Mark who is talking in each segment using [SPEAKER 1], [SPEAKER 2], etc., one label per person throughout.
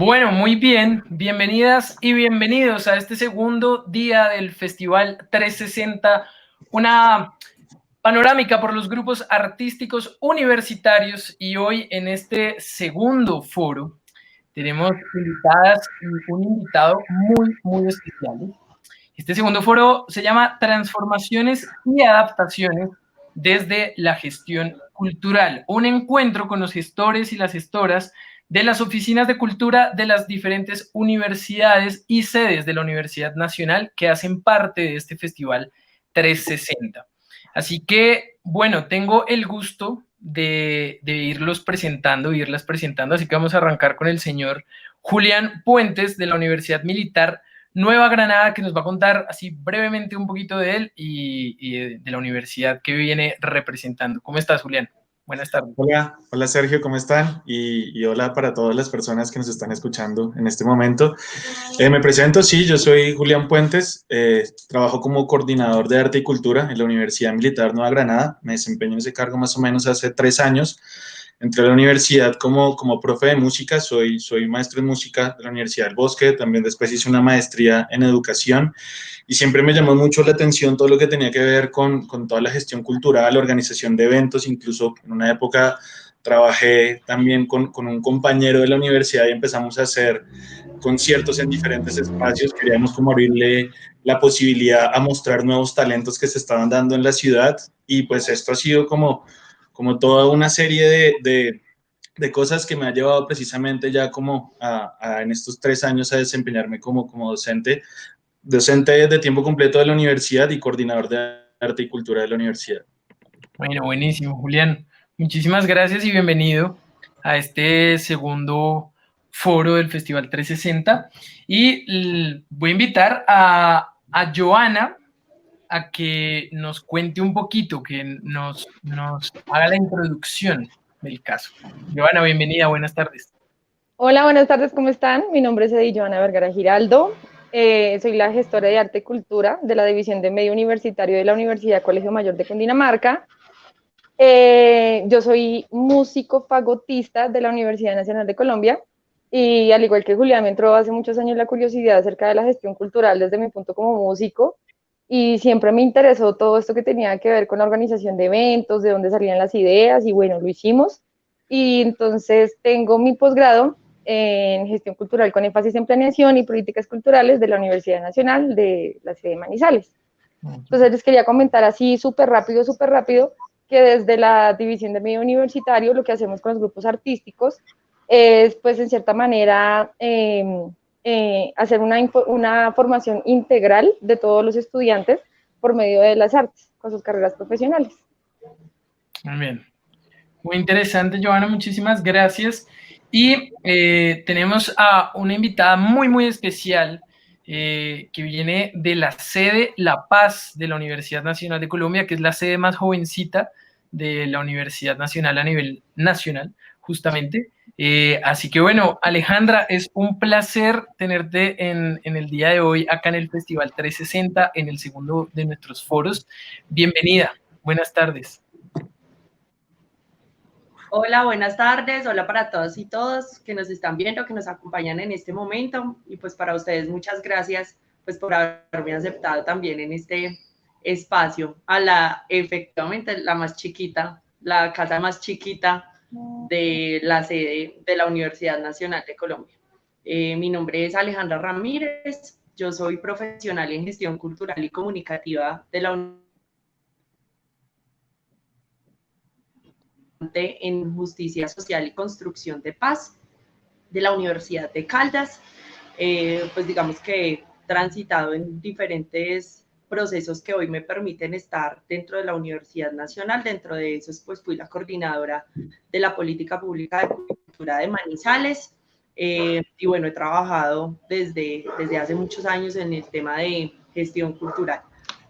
[SPEAKER 1] Bueno, muy bien, bienvenidas y bienvenidos a este segundo día del Festival 360, una panorámica por los grupos artísticos universitarios, y hoy en este segundo foro tenemos invitadas y un invitado muy especial. Este segundo foro se llama Transformaciones y Adaptaciones desde la Gestión Cultural, un encuentro con los gestores y las gestoras de las oficinas de cultura de las diferentes universidades y sedes de la Universidad Nacional que hacen parte de este Festival 360. Así que, bueno, tengo el gusto de irlas presentando, así que vamos a arrancar con el señor Julián Puentes de la Universidad Militar Nueva Granada, que nos va a contar así brevemente un poquito de él y de la universidad que viene representando. ¿Cómo estás, Julián? Buenas tardes.
[SPEAKER 2] Hola Sergio, ¿cómo están? Y hola para todas las personas que nos están escuchando en este momento. Me presento, sí, yo soy Julián Puentes, trabajo como coordinador de arte y cultura en la Universidad Militar Nueva Granada. Me desempeño en ese cargo más o menos hace 3 años. Entré a la universidad como profe de música, soy maestro en música de la Universidad del Bosque, también después hice una maestría en educación y siempre me llamó mucho la atención todo lo que tenía que ver con toda la gestión cultural, organización de eventos, incluso en una época trabajé también con un compañero de la universidad y empezamos a hacer conciertos en diferentes espacios, queríamos como abrirle la posibilidad a mostrar nuevos talentos que se estaban dando en la ciudad y pues esto ha sido como toda una serie de cosas que me ha llevado precisamente ya como en estos 3 años a desempeñarme como docente de tiempo completo de la universidad y coordinador de arte y cultura de la universidad.
[SPEAKER 1] Bueno, buenísimo, Julián. Muchísimas gracias y bienvenido a este segundo foro del Festival 360. Y voy a invitar a Joana a que nos cuente un poquito, que nos haga la introducción del caso. Joana, bienvenida, buenas tardes.
[SPEAKER 3] Hola, buenas tardes, ¿cómo están? Mi nombre es Joana Vergara Giraldo. Soy la gestora de Arte y Cultura de la División de Medio Universitario de la Universidad Colegio Mayor de Cundinamarca. Yo soy músico fagotista de la Universidad Nacional de Colombia y al igual que Julián me entró hace muchos años la curiosidad acerca de la gestión cultural desde mi punto como músico y siempre me interesó todo esto que tenía que ver con la organización de eventos, de dónde salían las ideas y bueno, lo hicimos. Y entonces tengo mi posgrado en gestión cultural con énfasis en planeación y políticas culturales de la Universidad Nacional de la sede de Manizales. Entonces les quería comentar así súper rápido, que desde la división de medio universitario lo que hacemos con los grupos artísticos es pues en cierta manera hacer una formación integral de todos los estudiantes por medio de las artes con sus carreras profesionales.
[SPEAKER 1] Muy bien. Muy interesante, Joana, muchísimas gracias. Y tenemos a una invitada muy especial que viene de la sede La Paz de la Universidad Nacional de Colombia, que es la sede más jovencita de la Universidad Nacional a nivel nacional, justamente. Así que bueno, Alejandra, es un placer tenerte en el día de hoy acá en el Festival 360, en el segundo de nuestros foros. Bienvenida, buenas tardes.
[SPEAKER 4] Hola, buenas tardes. Hola para todas y todos que nos están viendo, que nos acompañan en este momento. Y pues para ustedes muchas gracias pues por haberme aceptado también en este espacio efectivamente la más chiquita, la casa más chiquita de la sede de la Universidad Nacional de Colombia. Mi nombre es Alejandra Ramírez. Yo soy profesional en gestión cultural y comunicativa de la Universidad en Justicia Social y Construcción de Paz de la Universidad de Caldas. Pues digamos que he transitado en diferentes procesos que hoy me permiten estar dentro de la Universidad Nacional. Dentro de esos, pues fui la coordinadora de la política pública de cultura de Manizales. Y bueno, he trabajado desde hace muchos años en el tema de gestión cultural.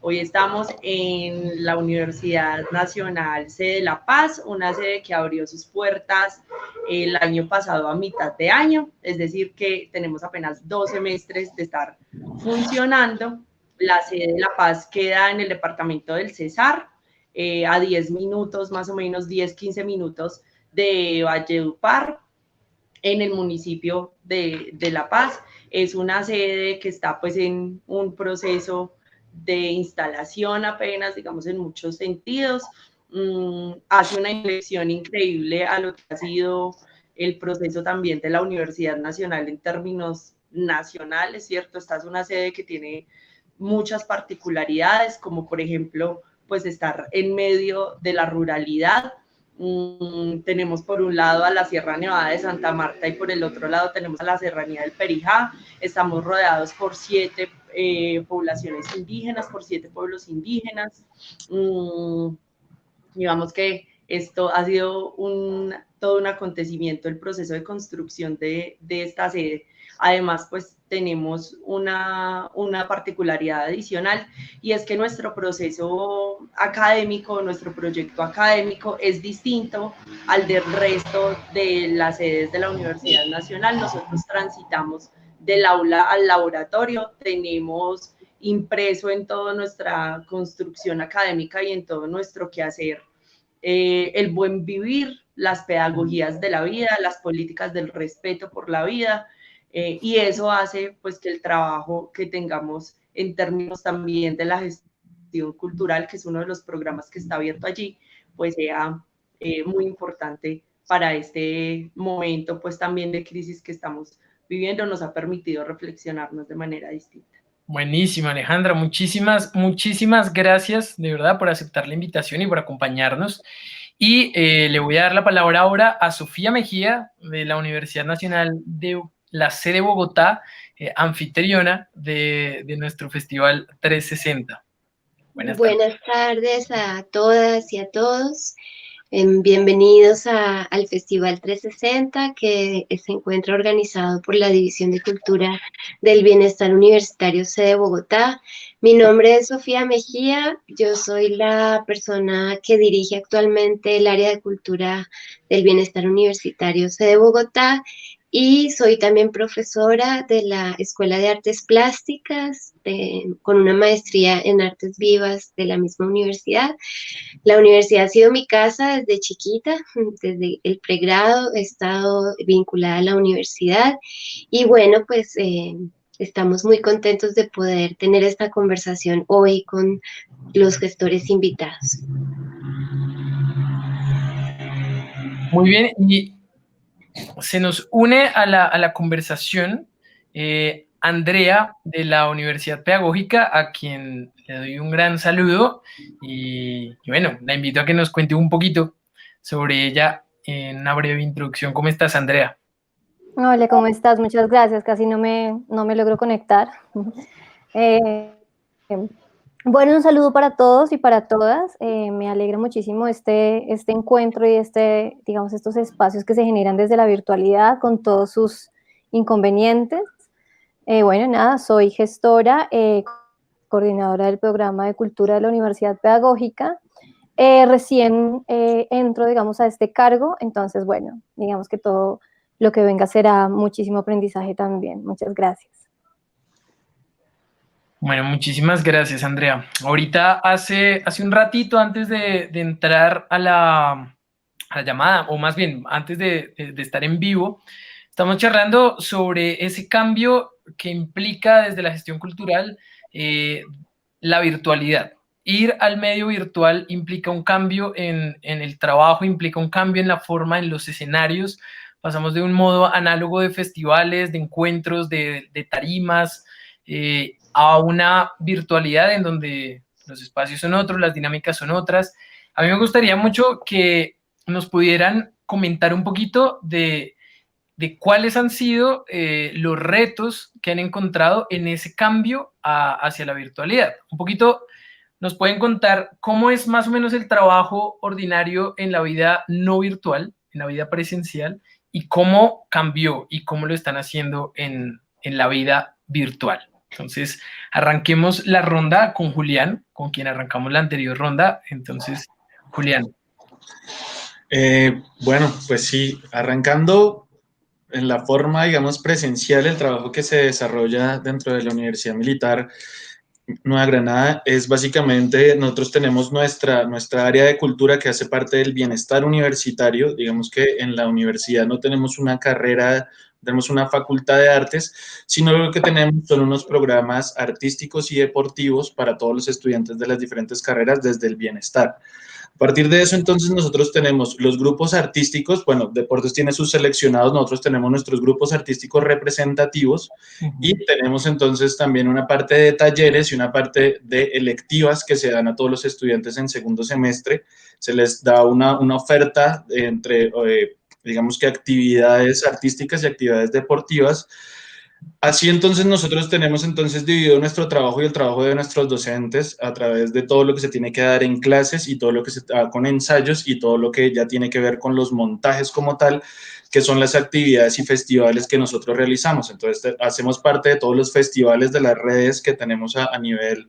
[SPEAKER 4] Hoy estamos en la Universidad Nacional Sede de La Paz, una sede que abrió sus puertas el año pasado a mitad de año, es decir, que tenemos apenas 2 semestres de estar funcionando. La sede de La Paz queda en el departamento del Cesar, a 10 minutos, más o menos 10, 15 minutos de Valledupar. en el municipio de La Paz. Es una sede que está pues en un proceso de instalación apenas, digamos, en muchos sentidos. Hace una inflexión increíble a lo que ha sido el proceso también de la Universidad Nacional en términos nacionales, ¿cierto? Esta es una sede que tiene muchas particularidades, como por ejemplo, pues estar en medio de la ruralidad. Tenemos por un lado a la Sierra Nevada de Santa Marta y por el otro lado tenemos a la Serranía del Perijá. Estamos rodeados por 7 poblaciones indígenas, por 7 pueblos indígenas. Digamos que esto ha sido todo un acontecimiento, el proceso de construcción de esta sede. Además, pues tenemos una particularidad adicional, y es que nuestro proceso académico, nuestro proyecto académico es distinto al del resto de las sedes de la Universidad Nacional. Nosotros transitamos del aula al laboratorio, tenemos impreso en toda nuestra construcción académica y en todo nuestro quehacer el buen vivir, las pedagogías de la vida, las políticas del respeto por la vida, y eso hace pues que el trabajo que tengamos en términos también de la gestión cultural, que es uno de los programas que está abierto allí, pues sea muy importante para este momento pues también de crisis que estamos viviendo. Nos ha permitido reflexionarnos de manera distinta.
[SPEAKER 1] Buenísimo, Alejandra. Muchísimas gracias de verdad por aceptar la invitación y por acompañarnos. Y le voy a dar la palabra ahora a Sofía Mejía, de la Universidad Nacional de la sede de Bogotá, anfitriona de nuestro Festival 360.
[SPEAKER 5] Buenas tardes a todas y a todos. Bienvenidos al Festival 360, que se encuentra organizado por la División de Cultura del Bienestar Universitario sede Bogotá. Mi nombre es Sofía Mejía, yo soy la persona que dirige actualmente el área de cultura del Bienestar Universitario sede Bogotá, y soy también profesora de la Escuela de Artes Plásticas, con una maestría en Artes Vivas de la misma universidad. La universidad ha sido mi casa desde chiquita, desde el pregrado he estado vinculada a la universidad, y bueno, pues estamos muy contentos de poder tener esta conversación hoy con los gestores invitados.
[SPEAKER 1] Muy bien, y se nos une a la conversación Andrea, de la Universidad Pedagógica, a quien le doy un gran saludo y bueno, la invito a que nos cuente un poquito sobre ella en una breve introducción. ¿Cómo estás, Andrea?
[SPEAKER 6] Hola, ¿cómo estás? Muchas gracias, casi no me logro conectar. Bueno, un saludo para todos y para todas. Me alegra muchísimo este encuentro y digamos, estos espacios que se generan desde la virtualidad con todos sus inconvenientes. Bueno, nada, soy gestora, coordinadora del programa de cultura de la Universidad Pedagógica. Recién entro, digamos, a este cargo, entonces, bueno, digamos que todo lo que venga será muchísimo aprendizaje también. Muchas gracias.
[SPEAKER 1] Bueno, muchísimas gracias, Andrea. Ahorita hace un ratito, antes de entrar a la llamada, o más bien antes de estar en vivo, estamos charlando sobre ese cambio que implica desde la gestión cultural la virtualidad. Ir al medio virtual implica un cambio en el trabajo, implica un cambio en la forma, en los escenarios. Pasamos de un modo análogo de festivales, de encuentros, de tarimas, a una virtualidad en donde los espacios son otros, las dinámicas son otras. A mí me gustaría mucho que nos pudieran comentar un poquito de cuáles han sido los retos que han encontrado en ese cambio hacia la virtualidad. Un poquito nos pueden contar cómo es más o menos el trabajo ordinario en la vida no virtual, en la vida presencial, y cómo cambió y cómo lo están haciendo en la vida virtual. Entonces, arranquemos la ronda con Julián, con quien arrancamos la anterior ronda. Entonces, Julián.
[SPEAKER 2] Bueno, pues sí, arrancando en la forma, digamos, presencial, el trabajo que se desarrolla dentro de la Universidad Militar Nueva Granada es básicamente, nosotros tenemos nuestra área de cultura que hace parte del bienestar universitario. Digamos que en la universidad no tenemos una carrera, tenemos una facultad de artes, sino lo que tenemos son unos programas artísticos y deportivos para todos los estudiantes de las diferentes carreras desde el bienestar. A partir de eso, entonces, nosotros tenemos los grupos artísticos, bueno, Deportes tiene sus seleccionados, nosotros tenemos nuestros grupos artísticos representativos y tenemos entonces también una parte de talleres y una parte de electivas que se dan a todos los estudiantes en segundo semestre. Se les da una oferta entre, digamos que actividades artísticas y actividades deportivas. Así entonces nosotros tenemos entonces dividido nuestro trabajo y el trabajo de nuestros docentes a través de todo lo que se tiene que dar en clases y todo lo que se da con ensayos y todo lo que ya tiene que ver con los montajes como tal, que son las actividades y festivales que nosotros realizamos. Entonces hacemos parte de todos los festivales de las redes que tenemos a nivel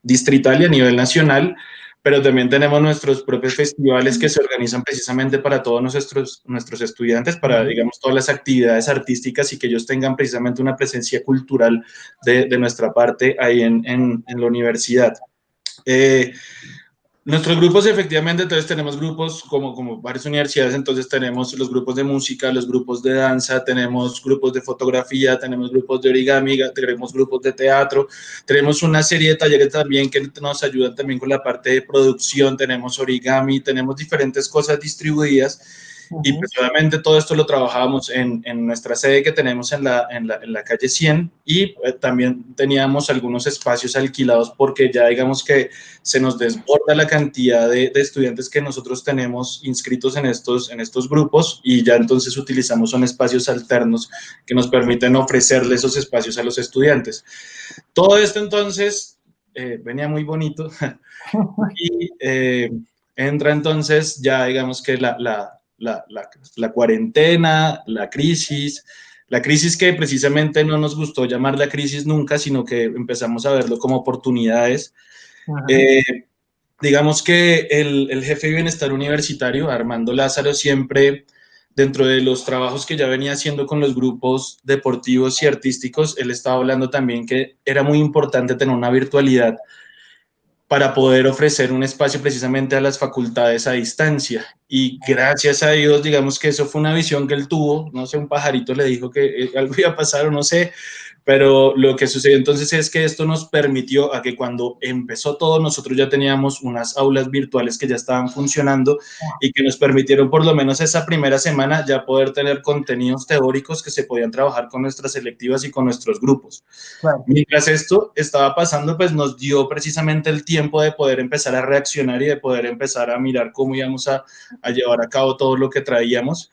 [SPEAKER 2] distrital y a nivel nacional, pero también tenemos nuestros propios festivales que se organizan precisamente para todos nuestros estudiantes, para, digamos, todas las actividades artísticas y que ellos tengan precisamente una presencia cultural de nuestra parte ahí en la universidad. Nuestros grupos, efectivamente, entonces tenemos grupos como varias universidades, entonces tenemos los grupos de música, los grupos de danza, tenemos grupos de fotografía, tenemos grupos de origami, tenemos grupos de teatro, tenemos una serie de talleres también que nos ayudan también con la parte de producción, tenemos origami, tenemos diferentes cosas distribuidas. Y pues obviamente todo esto lo trabajábamos en nuestra sede que tenemos en la calle 100 y también teníamos algunos espacios alquilados porque ya digamos que se nos desborda la cantidad de estudiantes que nosotros tenemos inscritos en estos grupos y ya entonces utilizamos son espacios alternos que nos permiten ofrecerle esos espacios a los estudiantes. Todo esto entonces venía muy bonito y entra entonces ya digamos que la cuarentena, la crisis que precisamente no nos gustó llamarla crisis nunca, sino que empezamos a verlo como oportunidades. Digamos que el jefe de bienestar universitario, Armando Lázaro, siempre dentro de los trabajos que ya venía haciendo con los grupos deportivos y artísticos, él estaba hablando también que era muy importante tener una virtualidad para poder ofrecer un espacio precisamente a las facultades a distancia. Y gracias a Dios, digamos que eso fue una visión que él tuvo, no sé, un pajarito le dijo que algo iba a pasar o no sé, pero lo que sucedió entonces es que esto nos permitió a que cuando empezó todo, nosotros ya teníamos unas aulas virtuales que ya estaban funcionando y que nos permitieron por lo menos esa primera semana ya poder tener contenidos teóricos que se podían trabajar con nuestras selectivas y con nuestros grupos. Claro. Mientras esto estaba pasando, pues nos dio precisamente el tiempo de poder empezar a reaccionar y de poder empezar a mirar cómo íbamos a llevar a cabo todo lo que traíamos.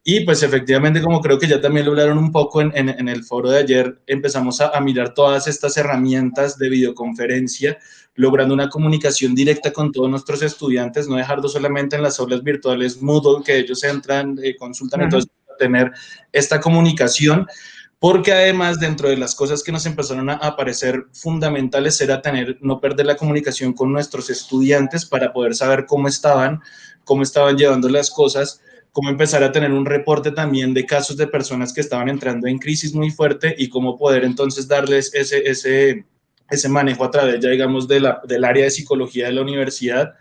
[SPEAKER 2] Y pues efectivamente, como creo que ya también lo hablaron un poco en el foro de ayer, empezamos a mirar todas estas herramientas de videoconferencia, logrando una comunicación directa con todos nuestros estudiantes, no dejarlo solamente en las aulas virtuales Moodle, que ellos entran, consultan, entonces tener esta comunicación, porque además dentro de las cosas que nos empezaron a parecer fundamentales era no perder la comunicación con nuestros estudiantes para poder saber cómo estaban llevando las cosas, cómo empezar a tener un reporte también de casos de personas que estaban entrando en crisis muy fuerte y cómo poder entonces darles ese manejo a través ya digamos del área de psicología de la universidad.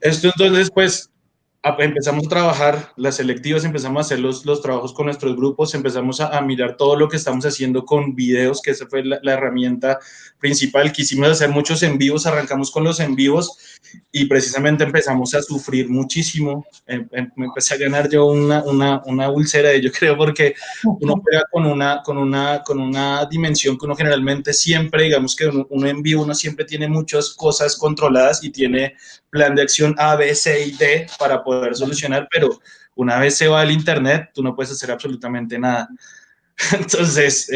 [SPEAKER 2] Esto entonces pues empezamos a trabajar las selectivas, empezamos a hacer los trabajos con nuestros grupos, empezamos a mirar todo lo que estamos haciendo con videos, que esa fue la herramienta principal. Quisimos hacer muchos en vivos, arrancamos con los en vivos y precisamente empezamos a sufrir muchísimo. Me empecé a ganar yo una úlcera, yo creo, porque uno juega con una dimensión que uno generalmente siempre, digamos que uno en vivo, uno siempre tiene muchas cosas controladas y tiene plan de acción A, B, C y D para poder solucionar, pero una vez se va al internet, tú no puedes hacer absolutamente nada. Entonces,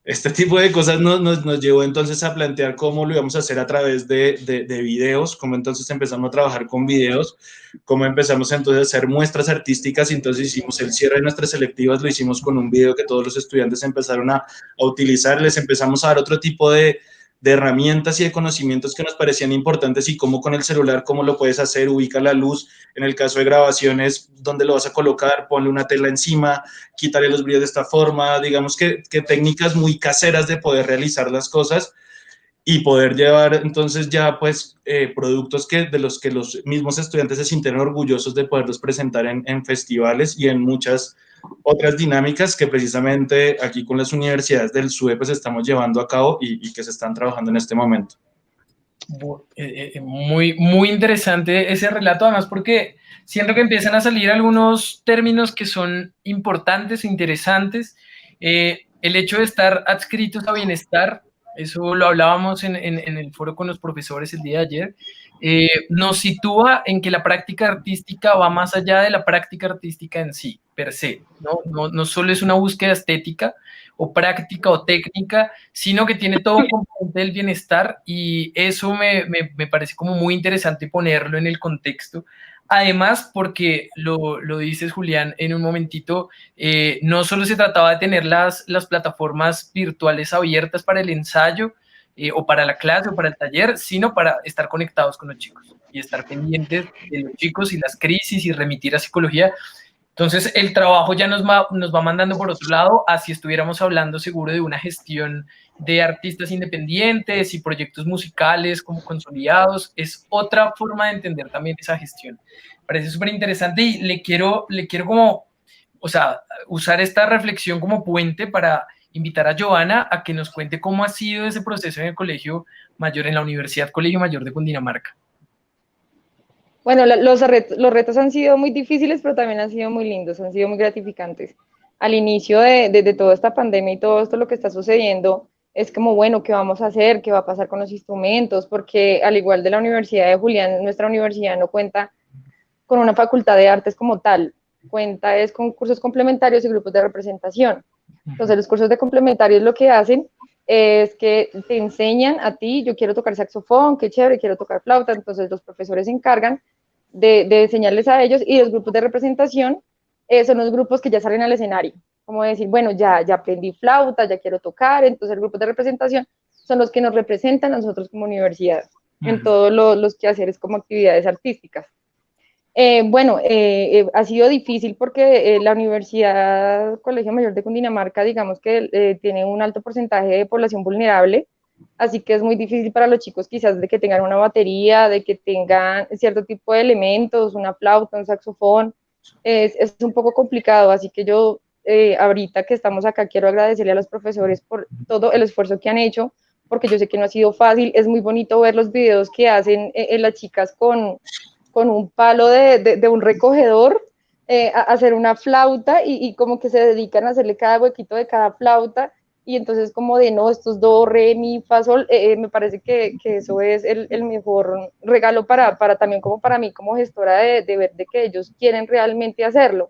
[SPEAKER 2] este tipo de cosas nos llevó entonces a plantear cómo lo íbamos a hacer a través de videos, cómo entonces empezamos a trabajar con videos, cómo empezamos entonces a hacer muestras artísticas y entonces hicimos el cierre de nuestras selectivas, lo hicimos con un video que todos los estudiantes empezaron a utilizar, les empezamos a dar otro tipo de herramientas y de conocimientos que nos parecían importantes y cómo con el celular, cómo lo puedes hacer, ubica la luz, en el caso de grabaciones, dónde lo vas a colocar, ponle una tela encima, quítale los brillos de esta forma, digamos que técnicas muy caseras de poder realizar las cosas y poder llevar entonces ya pues productos de los que los mismos estudiantes se sintieron orgullosos de poderlos presentar en festivales y en muchas otras dinámicas que precisamente aquí con las universidades del SUE pues estamos llevando a cabo y que se están trabajando en este momento.
[SPEAKER 1] Muy interesante ese relato, además porque siento que empiezan a salir algunos términos que son importantes, interesantes. El hecho de estar adscritos a bienestar, eso lo hablábamos en el foro con los profesores el día de ayer, nos sitúa en que la práctica artística va más allá de la práctica artística en sí, per se, no solo es una búsqueda estética o práctica o técnica, sino que tiene todo un componente del bienestar, y eso me parece como muy interesante ponerlo en el contexto. Además, porque lo dices, Julián, en un momentito, no solo se trataba de tener las plataformas virtuales abiertas para el ensayo, o para la clase o para el taller, sino para estar conectados con los chicos y estar pendientes de los chicos y las crisis y remitir a psicología. Entonces, el trabajo ya nos va mandando por otro lado, así estuviéramos hablando seguro de una gestión de artistas independientes y proyectos musicales como consolidados. Es otra forma de entender también esa gestión. Parece súper interesante y le quiero como, o sea, usar esta reflexión como puente para invitar a Joana a que nos cuente cómo ha sido ese proceso en el Colegio Mayor, en la Universidad Colegio Mayor de Cundinamarca.
[SPEAKER 3] Bueno, los retos han sido muy difíciles, pero también han sido muy lindos, han sido muy gratificantes. Al inicio de toda esta pandemia y todo esto lo que está sucediendo, es como, bueno, ¿qué vamos a hacer? ¿Qué va a pasar con los instrumentos? Porque al igual de la Universidad de Julián, nuestra universidad no cuenta con una facultad de artes como tal, cuenta es con cursos complementarios y grupos de representación. Entonces, los cursos de complementarios lo que hacen es que te enseñan a ti, yo quiero tocar saxofón, qué chévere, quiero tocar flauta, entonces los profesores se encargan de enseñarles a ellos, y los grupos de representación son los grupos que ya salen al escenario, como decir, bueno, ya aprendí flauta, ya quiero tocar, entonces el grupo de representación son los que nos representan a nosotros como universidad, en todos los quehaceres como actividades artísticas. Ha sido difícil porque la Universidad Colegio Mayor de Cundinamarca, digamos que tiene un alto porcentaje de población vulnerable, así que es muy difícil para los chicos quizás de que tengan una batería, de que tengan cierto tipo de elementos, una flauta, un saxofón, es un poco complicado, así que yo ahorita que estamos acá quiero agradecerle a los profesores por todo el esfuerzo que han hecho, porque yo sé que no ha sido fácil. Es muy bonito ver los videos que hacen las chicas con un palo de un recogedor, a hacer una flauta, y como que se dedican a hacerle cada huequito de cada flauta, y entonces como de no, estos do, re, mi, fa, sol, me parece que eso es el mejor regalo para también como para mí como gestora de ver de que ellos quieren realmente hacerlo.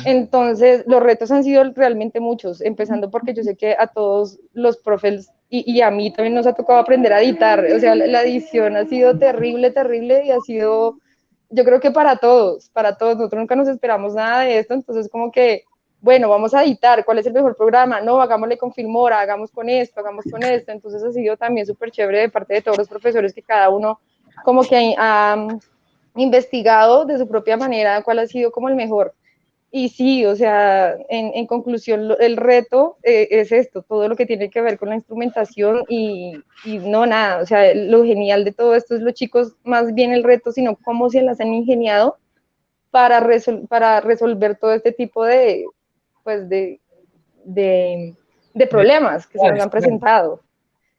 [SPEAKER 3] Entonces, los retos han sido realmente muchos, empezando porque yo sé que a todos los profes y a mí también nos ha tocado aprender a editar. O sea, la edición ha sido terrible, terrible, y ha sido, yo creo que para todos, nosotros nunca nos esperamos nada de esto, entonces como que, bueno, vamos a editar, ¿cuál es el mejor programa? No, hagámosle con Filmora, hagamos con esto, entonces ha sido también súper chévere de parte de todos los profesores, que cada uno como que ha investigado de su propia manera cuál ha sido como el mejor. Y sí, o sea, en conclusión, el reto es esto, todo lo que tiene que ver con la instrumentación, y no nada, o sea, lo genial de todo esto es los chicos, más bien el reto, sino cómo se las han ingeniado para resolver todo este tipo de problemas que se nos han presentado.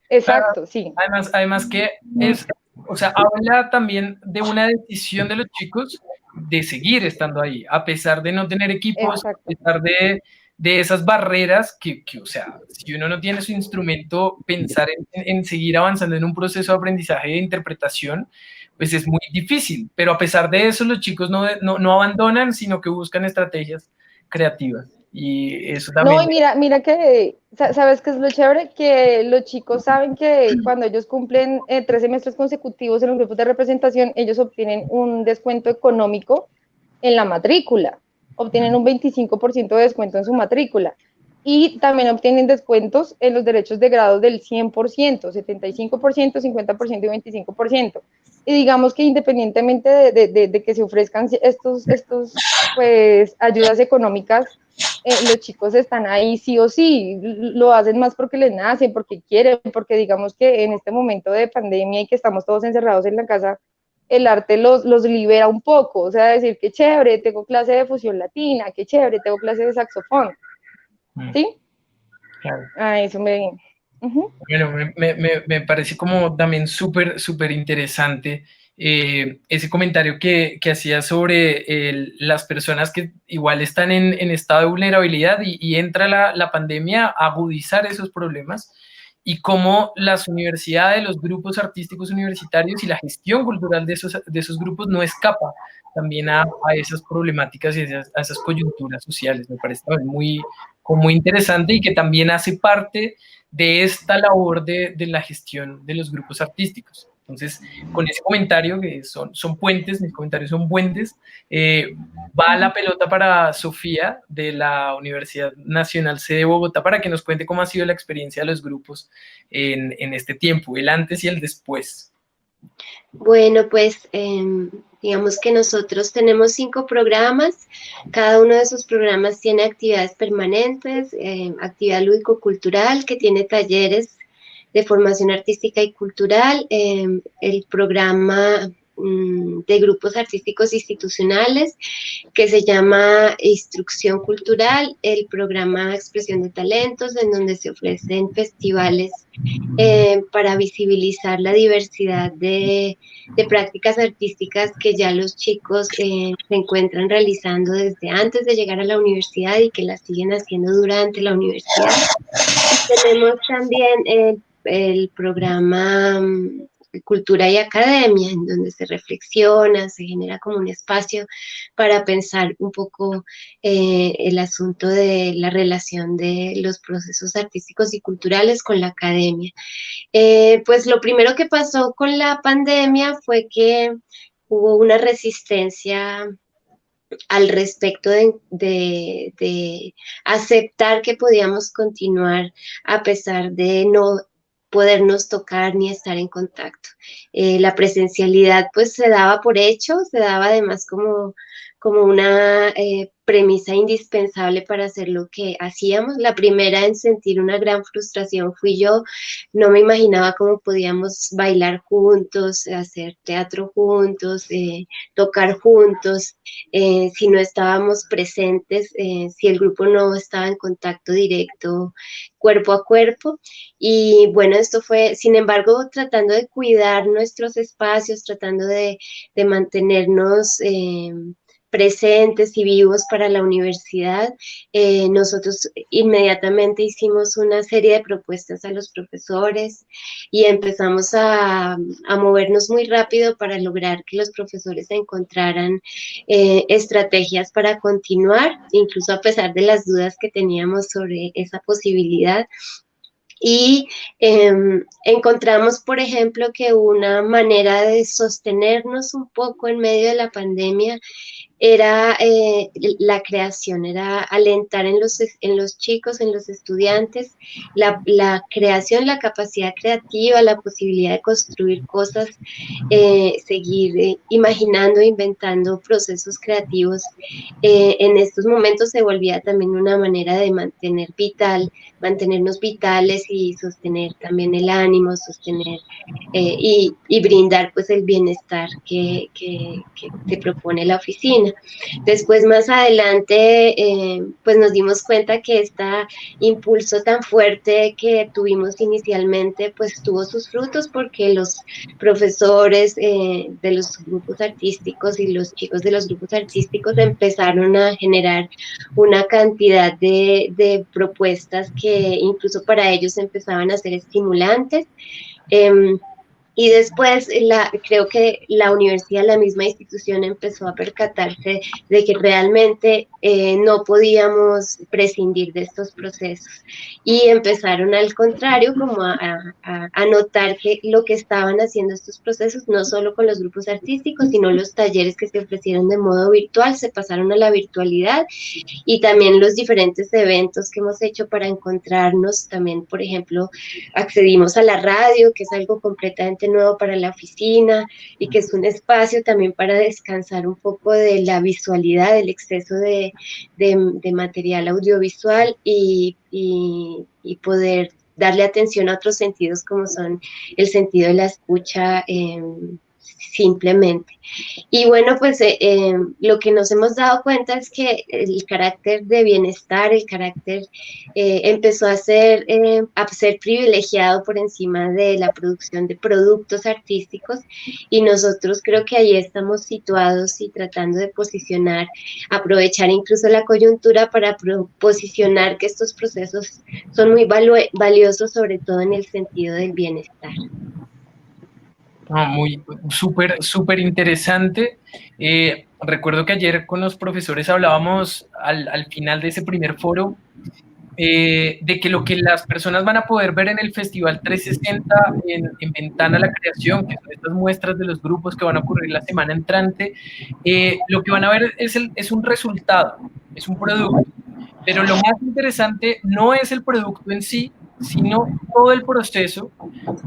[SPEAKER 3] Exacto, sí.
[SPEAKER 1] Además que es, o sea, habla también de una decisión de los chicos de seguir estando ahí, a pesar de no tener equipos,
[SPEAKER 3] Exacto.
[SPEAKER 1] a pesar de esas barreras que, o sea, si uno no tiene su instrumento, pensar en seguir avanzando en un proceso de aprendizaje de interpretación, pues es muy difícil, pero a pesar de eso los chicos no abandonan, sino que buscan estrategias creativas. Y eso también...
[SPEAKER 3] No, y mira que, ¿sabes qué es lo chévere? Que los chicos saben que cuando ellos cumplen 3 semestres consecutivos en los grupos de representación, ellos obtienen un descuento económico en la matrícula, obtienen un 25% de descuento en su matrícula, y también obtienen descuentos en los derechos de grado del 100%, 75%, 50% y 25%. Y digamos que independientemente de que se ofrezcan estos pues, ayudas económicas, los chicos están ahí sí o sí, lo hacen más porque les nacen, porque quieren, porque digamos que en este momento de pandemia y que estamos todos encerrados en la casa, el arte los libera un poco, o sea, decir que chévere, tengo clase de fusión latina, que chévere, tengo clase de saxofón, ¿sí?
[SPEAKER 1] Claro.
[SPEAKER 3] Eso me...
[SPEAKER 1] Bueno, me parece como también súper interesante ese comentario que hacía sobre las personas que igual están en estado de vulnerabilidad y entra la pandemia a agudizar esos problemas y cómo las universidades, los grupos artísticos universitarios y la gestión cultural de esos grupos no escapa también a esas problemáticas y a esas coyunturas sociales. Me parece también muy interesante y que también hace parte de esta labor de la gestión de los grupos artísticos. Entonces, con ese comentario, que son puentes, mis comentarios son puentes, va la pelota para Sofía de la Universidad Nacional C de Bogotá para que nos cuente cómo ha sido la experiencia de los grupos en este tiempo, el antes y el después.
[SPEAKER 5] Bueno, pues digamos que nosotros tenemos 5 programas, cada uno de esos programas tiene actividades permanentes, actividad lúdico-cultural que tiene talleres de formación artística y cultural, el programa de grupos artísticos institucionales que se llama Instrucción Cultural, el programa Expresión de Talentos, en donde se ofrecen festivales para visibilizar la diversidad de prácticas artísticas que ya los chicos se encuentran realizando desde antes de llegar a la universidad y que las siguen haciendo durante la universidad. Y tenemos también el programa Cultura y Academia, en donde se reflexiona, se genera como un espacio para pensar un poco el asunto de la relación de los procesos artísticos y culturales con la academia. Pues lo primero que pasó con la pandemia fue que hubo una resistencia al respecto de aceptar que podíamos continuar a pesar de no podernos tocar ni estar en contacto. La presencialidad pues se daba por hecho, se daba además como una premisa indispensable para hacer lo que hacíamos. La primera en sentir una gran frustración fui yo. No me imaginaba cómo podíamos bailar juntos, hacer teatro juntos, tocar juntos, si no estábamos presentes, si el grupo no estaba en contacto directo, cuerpo a cuerpo. Y bueno, esto fue, sin embargo, tratando de cuidar nuestros espacios, tratando de mantenernos presentes y vivos para la universidad. Nosotros inmediatamente hicimos una serie de propuestas a los profesores y empezamos a movernos muy rápido para lograr que los profesores encontraran estrategias para continuar, incluso a pesar de las dudas que teníamos sobre esa posibilidad. Y encontramos, por ejemplo, que una manera de sostenernos un poco en medio de la pandemia era la creación, era alentar en los chicos, en los estudiantes, la creación, la capacidad creativa, la posibilidad de construir cosas, seguir imaginando, inventando procesos creativos. En estos momentos se volvía también una manera de mantenernos vitales y sostener también el ánimo, sostener y brindar pues el bienestar que te propone la oficina. Después, más adelante, pues nos dimos cuenta que este impulso tan fuerte que tuvimos inicialmente, pues tuvo sus frutos porque los profesores de los grupos artísticos y los chicos de los grupos artísticos empezaron a generar una cantidad de propuestas que incluso para ellos empezaban a ser estimulantes. Y después creo que la universidad, la misma institución, empezó a percatarse de que realmente no podíamos prescindir de estos procesos y empezaron al contrario como a notar que lo que estaban haciendo estos procesos, no solo con los grupos artísticos, sino los talleres que se ofrecieron de modo virtual, se pasaron a la virtualidad y también los diferentes eventos que hemos hecho para encontrarnos. También, por ejemplo, accedimos a la radio, que es algo completamente ambiente nuevo para la oficina y que es un espacio también para descansar un poco de la visualidad, del exceso de material audiovisual y poder darle atención a otros sentidos como son el sentido de la escucha simplemente. Y bueno, pues lo que nos hemos dado cuenta es que el carácter de bienestar, el carácter empezó a ser privilegiado por encima de la producción de productos artísticos, y nosotros creo que ahí estamos situados y tratando de posicionar, aprovechar incluso la coyuntura para posicionar que estos procesos son muy valiosos, sobre todo en el sentido del bienestar.
[SPEAKER 1] Muy súper interesante. Recuerdo que ayer con los profesores hablábamos al final de ese primer foro de que lo que las personas van a poder ver en el Festival 360 en Ventana a la Creación, que son estas muestras de los grupos que van a ocurrir la semana entrante, lo que van a ver es un resultado, es un producto. Pero lo más interesante no es el producto en sí, sino todo el proceso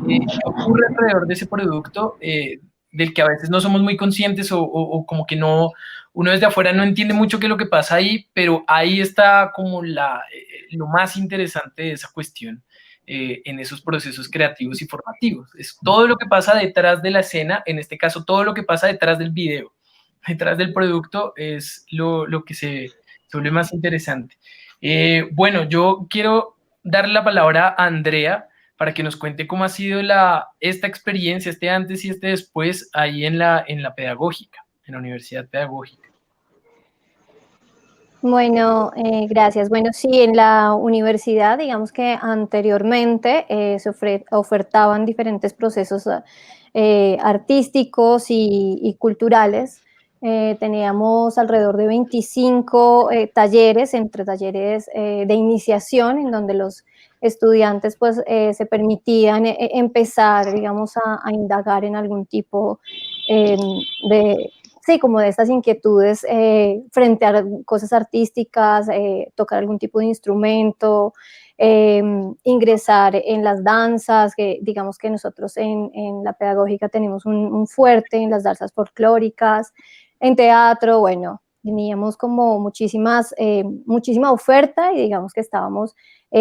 [SPEAKER 1] que ocurre alrededor de ese producto, del que a veces no somos muy conscientes o como que no, uno desde afuera no entiende mucho qué es lo que pasa ahí, pero ahí está como lo más interesante de esa cuestión, en esos procesos creativos y formativos. Es todo lo que pasa detrás de la escena, en este caso todo lo que pasa detrás del video, detrás del producto es lo que se vuelve más interesante. Bueno, yo quiero darle la palabra a Andrea para que nos cuente cómo ha sido esta experiencia, este antes y este después, ahí en la pedagógica, en la Universidad Pedagógica.
[SPEAKER 6] Bueno, gracias. Bueno, sí, en la universidad, digamos que anteriormente se ofertaban diferentes procesos artísticos y culturales. Teníamos alrededor de 25 talleres, entre talleres de iniciación, en donde los estudiantes pues se permitían empezar, digamos, a indagar en algún tipo sí, como de estas inquietudes frente a cosas artísticas, tocar algún tipo de instrumento, ingresar en las danzas, que digamos que nosotros en la pedagógica tenemos un fuerte en las danzas folclóricas, en teatro, bueno, teníamos como muchísima oferta y digamos que estábamos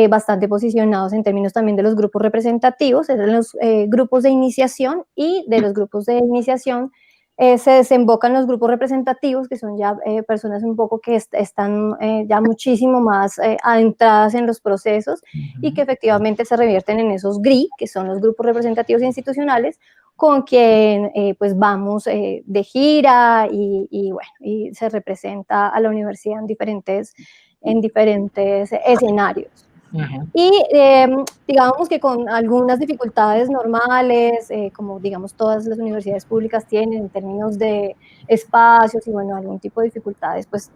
[SPEAKER 6] bastante posicionados en términos también de los grupos representativos, eran los grupos de iniciación, y de los grupos de iniciación se desembocan los grupos representativos, que son ya personas un poco que están ya muchísimo más adentradas en los procesos y que efectivamente se revierten en esos GRI, que son los grupos representativos institucionales, con quien pues vamos de gira y bueno, y se representa a la universidad en diferentes escenarios. Y digamos que con algunas dificultades normales, como digamos todas las universidades públicas tienen en términos de espacios y bueno, algún tipo de dificultades pues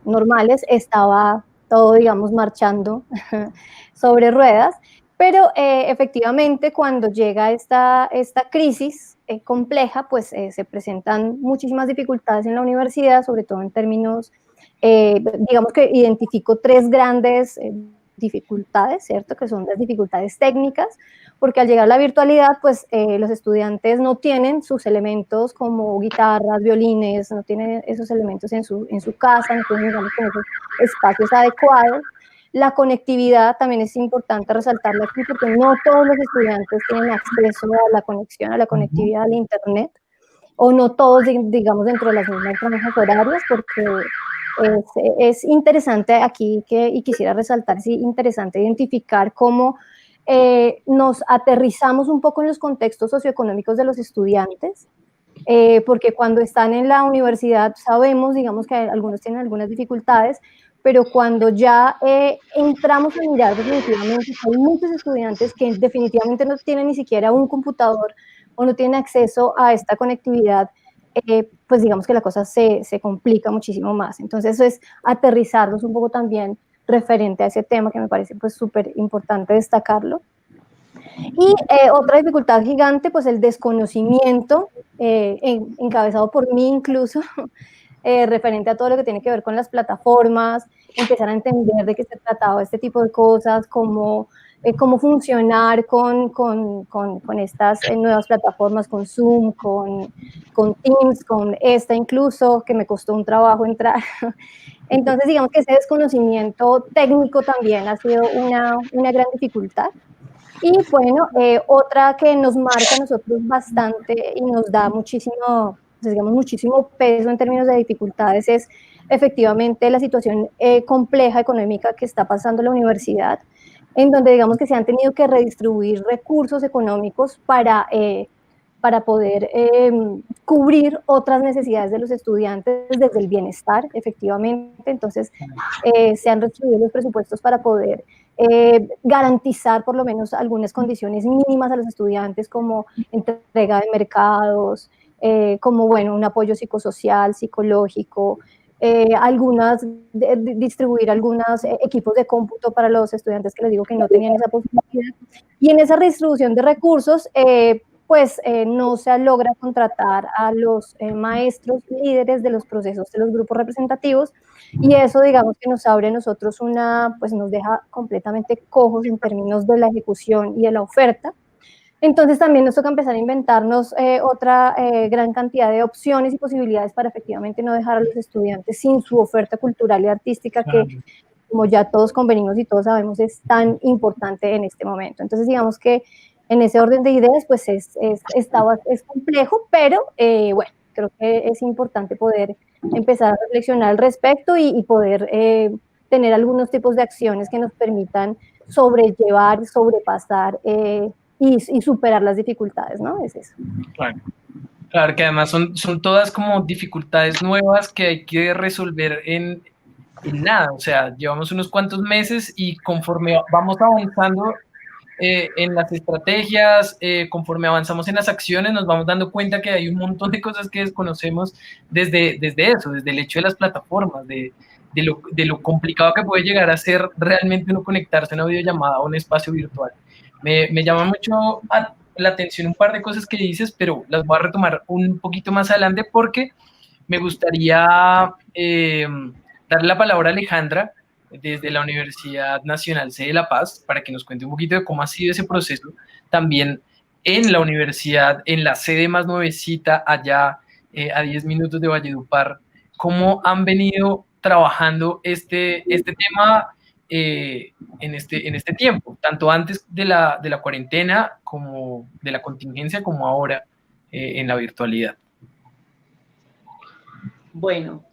[SPEAKER 6] normales, estaba todo digamos marchando sobre ruedas, pero efectivamente cuando llega esta crisis compleja, pues se presentan muchísimas dificultades en la universidad, sobre todo en términos, digamos que identifico tres grandes dificultades, ¿cierto? Que son las dificultades técnicas, porque al llegar a la virtualidad, pues los estudiantes no tienen sus elementos como guitarras, violines, no tienen esos elementos en su casa, no tienen, digamos, esos espacios adecuados. La conectividad también es importante resaltarla aquí, porque no todos los estudiantes tienen acceso a la conexión, a la conectividad al internet, o no todos, digamos, dentro de las mismas franjas horarias, porque es interesante aquí y quisiera resaltar, es interesante identificar cómo nos aterrizamos un poco en los contextos socioeconómicos de los estudiantes, porque cuando están en la universidad sabemos, digamos, que algunos tienen algunas dificultades, pero cuando ya entramos a mirar definitivamente, hay muchos estudiantes que definitivamente no tienen ni siquiera un computador o no tienen acceso a esta conectividad, pues digamos que la cosa se complica muchísimo más. Entonces eso es aterrizarlos un poco también referente a ese tema, que me parece pues súper importante destacarlo. Y otra dificultad gigante, pues el desconocimiento, encabezado por mí incluso, referente a todo lo que tiene que ver con las plataformas, empezar a entender de qué se trataba este tipo de cosas, como cómo funcionar con estas nuevas plataformas, con Zoom, con Teams, con esta incluso, que me costó un trabajo entrar. Entonces, digamos que ese desconocimiento técnico también ha sido una gran dificultad. Y bueno, otra que nos marca a nosotros bastante y nos da muchísimo, pues, digamos, muchísimo peso en términos de dificultades es efectivamente la situación compleja económica que está pasando la universidad, en donde digamos que se han tenido que redistribuir recursos económicos para poder cubrir otras necesidades de los estudiantes desde el bienestar, efectivamente. Entonces, se han redistribuido los presupuestos para poder garantizar por lo menos algunas condiciones mínimas a los estudiantes, como entrega de mercados, como, bueno, un apoyo psicosocial, psicológico, distribuir algunos equipos de cómputo para los estudiantes que les digo que no tenían esa posibilidad. Y en esa redistribución de recursos, no se logra contratar a los maestros líderes de los procesos de los grupos representativos, y eso, digamos, que nos abre a nosotros pues nos deja completamente cojos en términos de la ejecución y de la oferta. Entonces también nos toca empezar a inventarnos otra gran cantidad de opciones y posibilidades para efectivamente no dejar a los estudiantes sin su oferta cultural y artística, que, como ya todos convenimos y todos sabemos, es tan importante en este momento. Entonces, digamos que en ese orden de ideas, pues es complejo, pero bueno, creo que es importante poder empezar a reflexionar al respecto y poder tener algunos tipos de acciones que nos permitan sobrellevar, sobrepasar y superar las dificultades, ¿no? Es eso.
[SPEAKER 1] Claro. Claro, que además son todas como dificultades nuevas que hay que resolver en nada. O sea, llevamos unos cuantos meses y conforme vamos avanzando en las estrategias, conforme avanzamos en las acciones, nos vamos dando cuenta que hay un montón de cosas que desconocemos desde eso, desde el hecho de las plataformas, de lo complicado que puede llegar a ser realmente uno conectarse a una videollamada o un espacio virtual. Me llama mucho la atención un par de cosas que dices, pero las voy a retomar un poquito más adelante porque me gustaría darle la palabra a Alejandra desde la Universidad Nacional C de La Paz para que nos cuente un poquito de cómo ha sido ese proceso también en la universidad, en la sede más nuevecita allá a 10 minutos de Valledupar, cómo han venido trabajando este tema en este tiempo, tanto antes de la cuarentena como de la contingencia, como ahora en la virtualidad.
[SPEAKER 4] Bueno,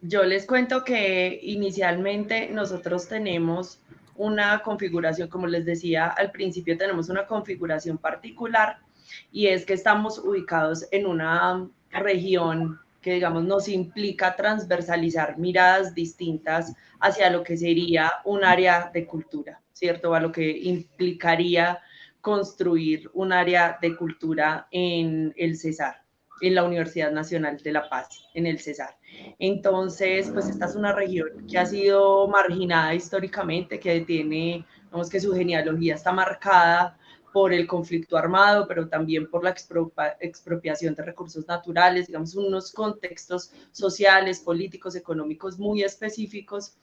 [SPEAKER 4] yo les cuento que inicialmente nosotros tenemos una configuración, como les decía al principio, tenemos una configuración particular, y es que estamos ubicados en una región que, digamos, nos implica transversalizar miradas distintas hacia lo que sería un área de cultura, ¿cierto? A lo que implicaría construir un área de cultura en el Cesar, en la Universidad Nacional de La Paz, en el Cesar. Entonces, pues esta es una región que ha sido marginada históricamente, que tiene, digamos, que su genealogía está marcada por el conflicto armado, pero también por la expropiación de recursos naturales, digamos, unos contextos sociales, políticos, económicos muy específicos,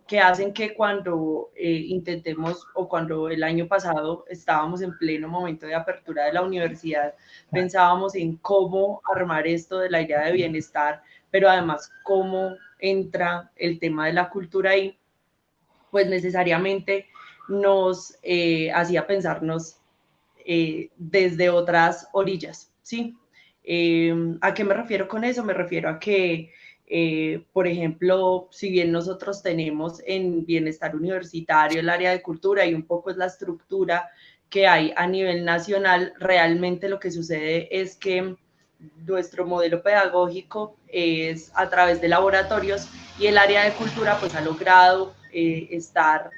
[SPEAKER 4] que hacen que cuando intentemos, o cuando el año pasado estábamos en pleno momento de apertura de la universidad, pensábamos en cómo armar esto de la idea de bienestar, pero además cómo entra el tema de la cultura ahí, pues necesariamente nos hacía pensarnos desde otras orillas, ¿sí? ¿A qué me refiero con eso? Me refiero a que, por ejemplo, si bien nosotros tenemos en bienestar universitario el área de cultura y un poco es la estructura que hay a nivel nacional, realmente lo que sucede es que nuestro modelo pedagógico es a través de laboratorios, y el área de cultura pues ha logrado estar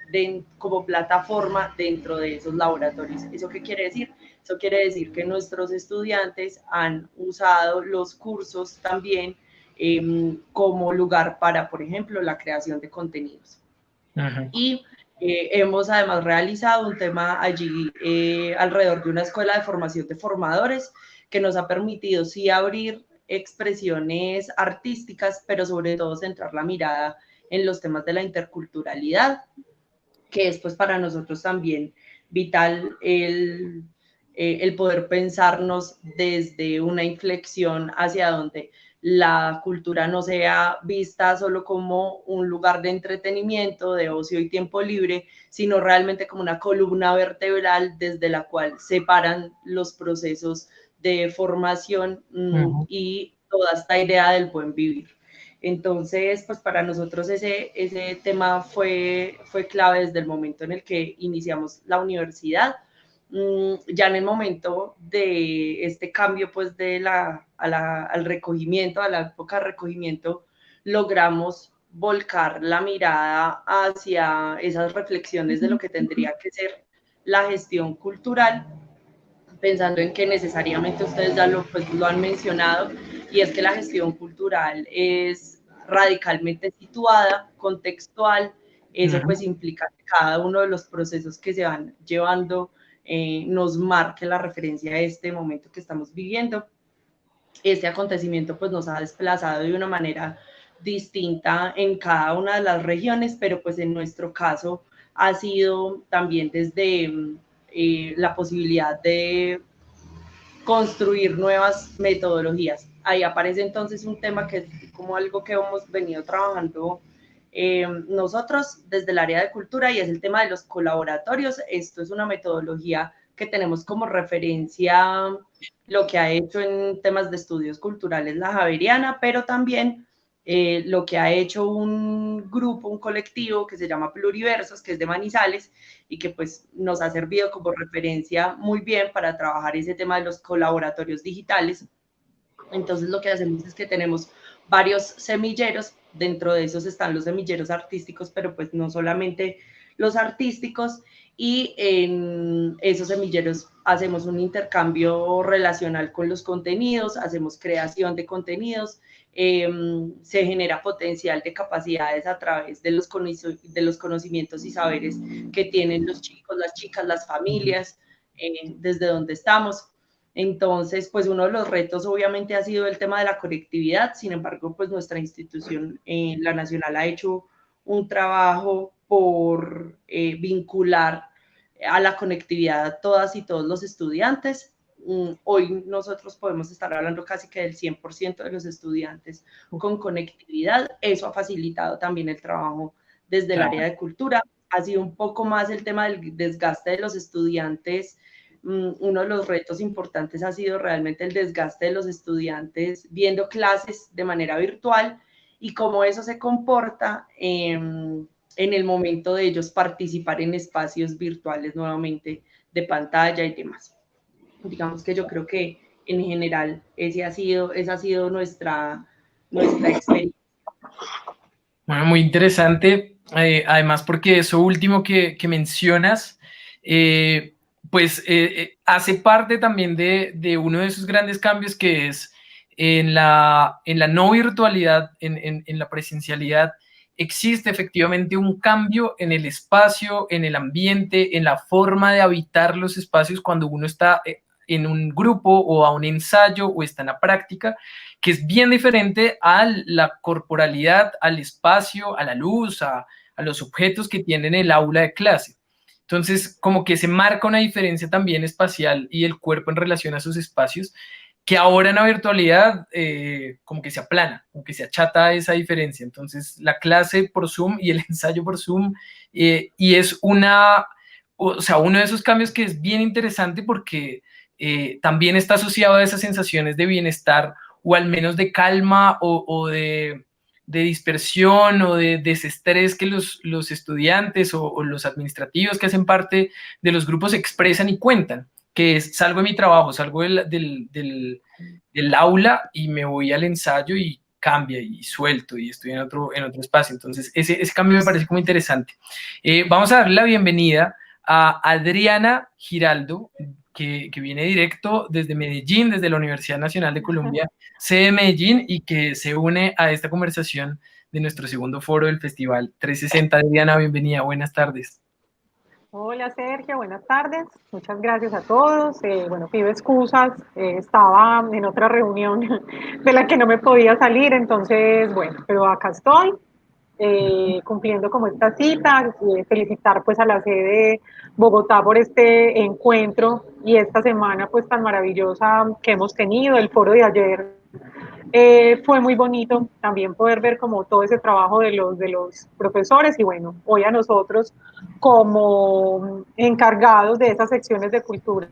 [SPEAKER 4] como plataforma dentro de esos laboratorios. ¿Eso qué quiere decir? Eso quiere decir que nuestros estudiantes han usado los cursos también como lugar para, por ejemplo, la creación de contenidos. Uh-huh. Y hemos además realizado un tema allí alrededor de una escuela de formación de formadores que nos ha permitido sí abrir expresiones artísticas, pero sobre todo centrar la mirada en los temas de la interculturalidad. que es pues para nosotros también vital el poder pensarnos desde una inflexión hacia donde la cultura no sea vista solo como un lugar de entretenimiento, de ocio y tiempo libre, sino realmente como una columna vertebral desde la cual separan los procesos de formación y toda esta idea del buen vivir. Entonces, pues para nosotros ese tema fue clave desde el momento en el que iniciamos la universidad. Ya en el momento de este cambio, pues al recogimiento, a la época de recogimiento, logramos volcar la mirada hacia esas reflexiones de lo que tendría que ser la gestión cultural, pensando en que necesariamente ustedes ya lo han mencionado, y es que la gestión cultural es radicalmente situada, contextual. Eso pues implica que cada uno de los procesos que se van llevando nos marque la referencia a este momento que estamos viviendo. Este acontecimiento pues nos ha desplazado de una manera distinta en cada una de las regiones, pero pues en nuestro caso ha sido también desde la posibilidad de construir nuevas metodologías. Ahí aparece entonces un tema que es como algo que hemos venido trabajando nosotros desde el área de cultura, y es el tema de los colaboratorios. Esto es una metodología que tenemos como referencia lo que ha hecho en temas de estudios culturales la Javeriana, pero también lo que ha hecho un grupo, un colectivo que se llama Pluriversos, que es de Manizales, y que pues nos ha servido como referencia muy bien para trabajar ese tema de los colaboratorios digitales. Entonces lo que hacemos es que tenemos varios semilleros, dentro de esos están los semilleros artísticos, pero pues no solamente los artísticos, y en esos semilleros hacemos un intercambio relacional con los contenidos, hacemos creación de contenidos, se genera potencial de capacidades a través de los conocimientos y saberes que tienen los chicos, las chicas, las familias, desde donde estamos. Entonces, pues uno de los retos obviamente ha sido el tema de la conectividad. Sin embargo, pues nuestra institución, la Nacional, ha hecho un trabajo por vincular a la conectividad a todas y todos los estudiantes. Hoy nosotros podemos estar hablando casi que del 100% de los estudiantes con conectividad. Eso ha facilitado también el trabajo desde el área de cultura. Ha sido un poco más el tema del desgaste de los estudiantes. Uno de los retos importantes ha sido realmente el desgaste de los estudiantes viendo clases de manera virtual y cómo eso se comporta en el momento de ellos participar en espacios virtuales nuevamente de pantalla y demás. Digamos que yo creo que en general esa ha sido nuestra experiencia.
[SPEAKER 1] Bueno, muy interesante, además porque eso último que mencionas, hace parte también de uno de esos grandes cambios que es en la no virtualidad, en la presencialidad, existe efectivamente un cambio en el espacio, en el ambiente, en la forma de habitar los espacios cuando uno está en un grupo o a un ensayo o está en la práctica, que es bien diferente a la corporalidad, al espacio, a la luz, a los objetos que tienen el aula de clase. Entonces, como que se marca una diferencia también espacial y el cuerpo en relación a esos espacios, que ahora en la virtualidad como que se aplana, como que se achata esa diferencia. Entonces, la clase por Zoom y el ensayo por Zoom, y es uno de esos cambios que es bien interesante porque también está asociado a esas sensaciones de bienestar o al menos de calma o de dispersión o de desestrés que los estudiantes o los administrativos que hacen parte de los grupos expresan y cuentan, que es: salgo de mi trabajo, salgo del aula y me voy al ensayo y cambia y suelto y estoy en otro espacio. Entonces ese cambio me parece como interesante. Vamos a darle la bienvenida a Adriana Giraldo, que viene directo desde Medellín, desde la Universidad Nacional de Colombia, sede Medellín, y que se une a esta conversación de nuestro segundo foro del Festival 360. Adriana, bienvenida, buenas tardes.
[SPEAKER 7] Hola Sergio, buenas tardes, muchas gracias a todos. Bueno, pido excusas, estaba en otra reunión de la que no me podía salir, entonces, bueno, pero acá estoy. cumpliendo como esta cita, felicitar pues a la sede de Bogotá por este encuentro y esta semana pues tan maravillosa que hemos tenido, el foro de ayer. Fue muy bonito también poder ver como todo ese trabajo de los profesores y bueno, hoy a nosotros como encargados de esas secciones de cultura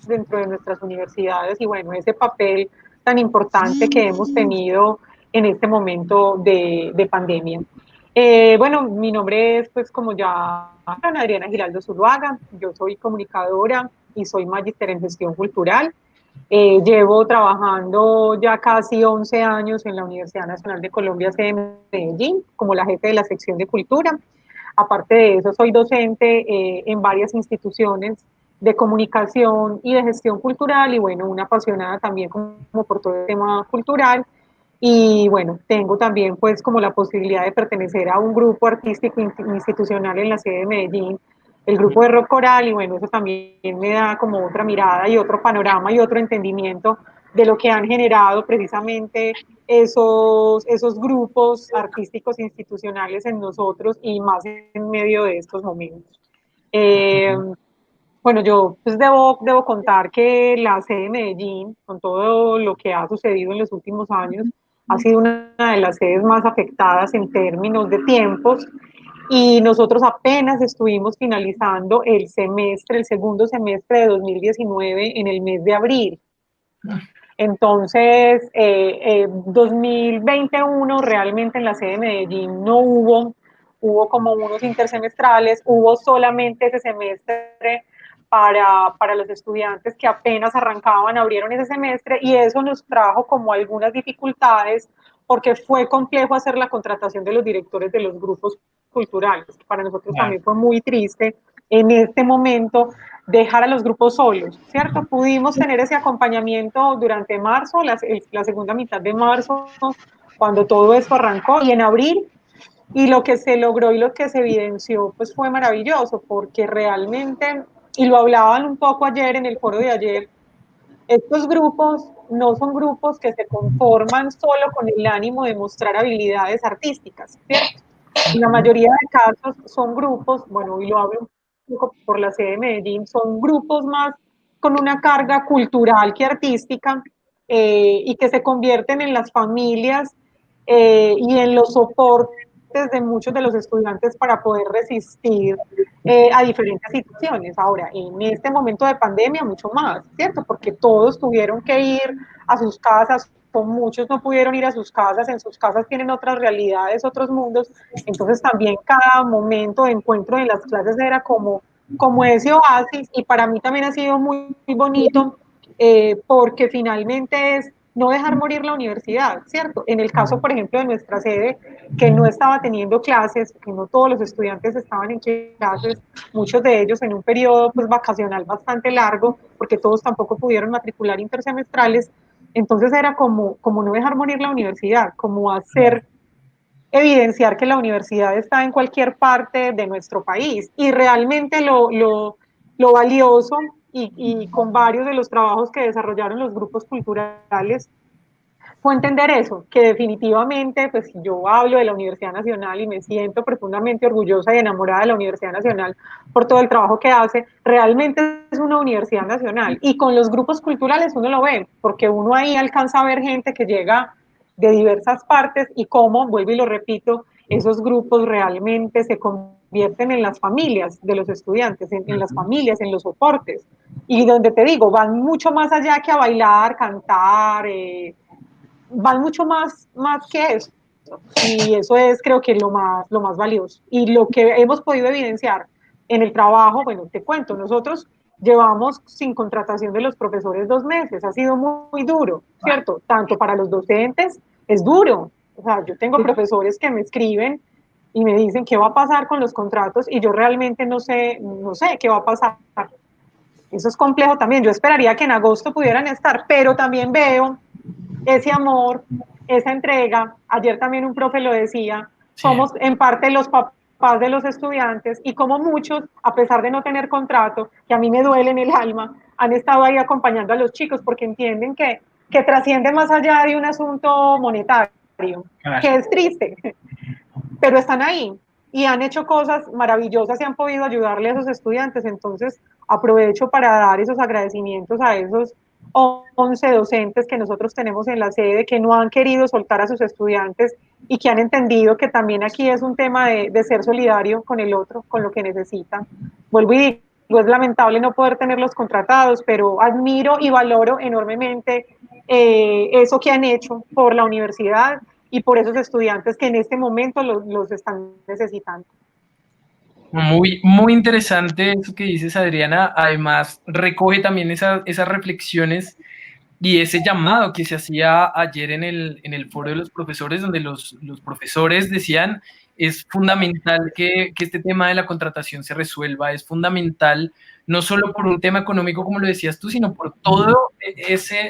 [SPEAKER 7] dentro de nuestras universidades y bueno, ese papel tan importante que hemos tenido en este momento de pandemia. Bueno, mi nombre es pues como ya Adriana Giraldo Zuluaga, yo soy comunicadora y soy magíster en gestión cultural. Llevo trabajando ya casi 11 años en la Universidad Nacional de Colombia, sede de Medellín, como la jefe de la sección de cultura. Aparte de eso, soy docente en varias instituciones de comunicación y de gestión cultural y bueno, una apasionada también como por todo el tema cultural. Y bueno, tengo también pues como la posibilidad de pertenecer a un grupo artístico institucional en la sede de Medellín, el grupo de rock coral, y bueno, eso también me da como otra mirada y otro panorama y otro entendimiento de lo que han generado precisamente esos grupos artísticos institucionales en nosotros y más en medio de estos momentos. Bueno, yo pues debo contar que la sede de Medellín, con todo lo que ha sucedido en los últimos años, ha sido una de las sedes más afectadas en términos de tiempos y nosotros apenas estuvimos finalizando el semestre, el segundo semestre de 2019 en el mes de abril. Entonces, 2021 realmente en la sede de Medellín no hubo como unos intersemestrales, hubo solamente ese semestre para los estudiantes que apenas arrancaban, abrieron ese semestre y eso nos trajo como algunas dificultades porque fue complejo hacer la contratación de los directores de los grupos culturales. Para nosotros también fue muy triste en este momento dejar a los grupos solos, ¿cierto? Pudimos tener ese acompañamiento durante marzo, la segunda mitad de marzo, cuando todo esto arrancó, y en abril, y lo que se logró y lo que se evidenció, pues fue maravilloso, porque realmente, y lo hablaban un poco ayer en el foro de ayer, estos grupos no son grupos que se conforman solo con el ánimo de mostrar habilidades artísticas, ¿cierto? En la mayoría de casos son grupos, bueno, y lo hablo un poco por la sede de Medellín, son grupos más con una carga cultural que artística y que se convierten en las familias y en los soportes de muchos de los estudiantes para poder resistir a diferentes situaciones. Ahora, en este momento de pandemia, mucho más, ¿cierto? Porque todos tuvieron que ir a sus casas, muchos no pudieron ir a sus casas, en sus casas tienen otras realidades, otros mundos, entonces también cada momento de encuentro en las clases era como ese oasis y para mí también ha sido muy, muy bonito porque finalmente es no dejar morir la universidad, ¿cierto? En el caso, por ejemplo, de nuestra sede, que no estaba teniendo clases, que no todos los estudiantes estaban en clases, muchos de ellos en un periodo pues, vacacional bastante largo, porque todos tampoco pudieron matricular intersemestrales, entonces era como no dejar morir la universidad, como hacer evidenciar que la universidad está en cualquier parte de nuestro país y realmente lo valioso y con varios de los trabajos que desarrollaron los grupos culturales fue entender eso, que definitivamente, pues yo hablo de la Universidad Nacional y me siento profundamente orgullosa y enamorada de la Universidad Nacional por todo el trabajo que hace, realmente es una universidad nacional y con los grupos culturales uno lo ve, porque uno ahí alcanza a ver gente que llega de diversas partes y cómo, vuelvo y lo repito, esos grupos realmente se convierten en las familias de los estudiantes, en las familias, en los soportes. Y donde te digo, van mucho más allá que a bailar, cantar, van mucho más que eso. Y eso es, creo que, lo más valioso. Y lo que hemos podido evidenciar en el trabajo, bueno, te cuento, nosotros llevamos sin contratación de los profesores 2 meses, ha sido muy, muy duro, ¿cierto? Tanto para los docentes, es duro. O sea, yo tengo profesores que me escriben y me dicen qué va a pasar con los contratos y yo realmente no sé qué va a pasar. Eso es complejo también. Yo esperaría que en agosto pudieran estar, pero también veo ese amor, esa entrega. Ayer también un profe lo decía, somos en parte los papás de los estudiantes y como muchos, a pesar de no tener contrato, que a mí me duele en el alma, han estado ahí acompañando a los chicos porque entienden que trasciende más allá de un asunto monetario, que es triste, pero están ahí y han hecho cosas maravillosas y han podido ayudarle a esos estudiantes. Entonces aprovecho para dar esos agradecimientos a esos 11 docentes que nosotros tenemos en la sede, que no han querido soltar a sus estudiantes y que han entendido que también aquí es un tema de ser solidario con el otro, con lo que necesitan. Vuelvo y digo, es lamentable no poder tenerlos contratados, pero admiro y valoro enormemente eso que han hecho por la universidad y por esos estudiantes que en este momento los están necesitando.
[SPEAKER 1] Muy, muy interesante eso que dices, Adriana. Además, recoge también esas reflexiones y ese llamado que se hacía ayer en el foro de los profesores, donde los profesores decían, es fundamental que este tema de la contratación se resuelva, es fundamental no solo por un tema económico, como lo decías tú, sino por todo ese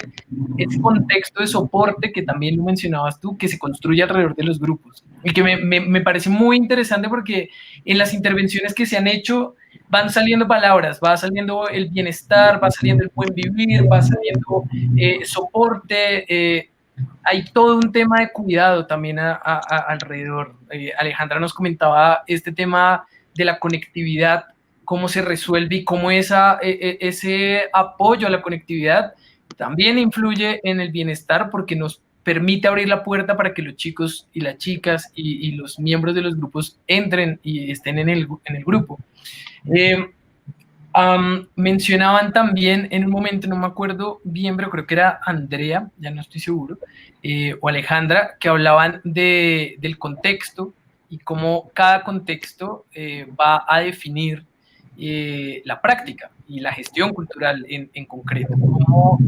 [SPEAKER 1] contexto de soporte que también lo mencionabas tú, que se construye alrededor de los grupos. Y que me parece muy interesante porque en las intervenciones que se han hecho van saliendo palabras, va saliendo el bienestar, va saliendo el buen vivir, va saliendo soporte, hay todo un tema de cuidado también alrededor. Alejandra nos comentaba este tema de la conectividad, cómo se resuelve y cómo ese apoyo a la conectividad también influye en el bienestar porque nos permite abrir la puerta para que los chicos y las chicas y los miembros de los grupos entren y estén en el grupo. Mencionaban también en un momento, no me acuerdo bien, pero creo que era Andrea, ya no estoy seguro, o Alejandra, que hablaban del contexto y cómo cada contexto va a definir la práctica y la gestión cultural en concreto. Cómo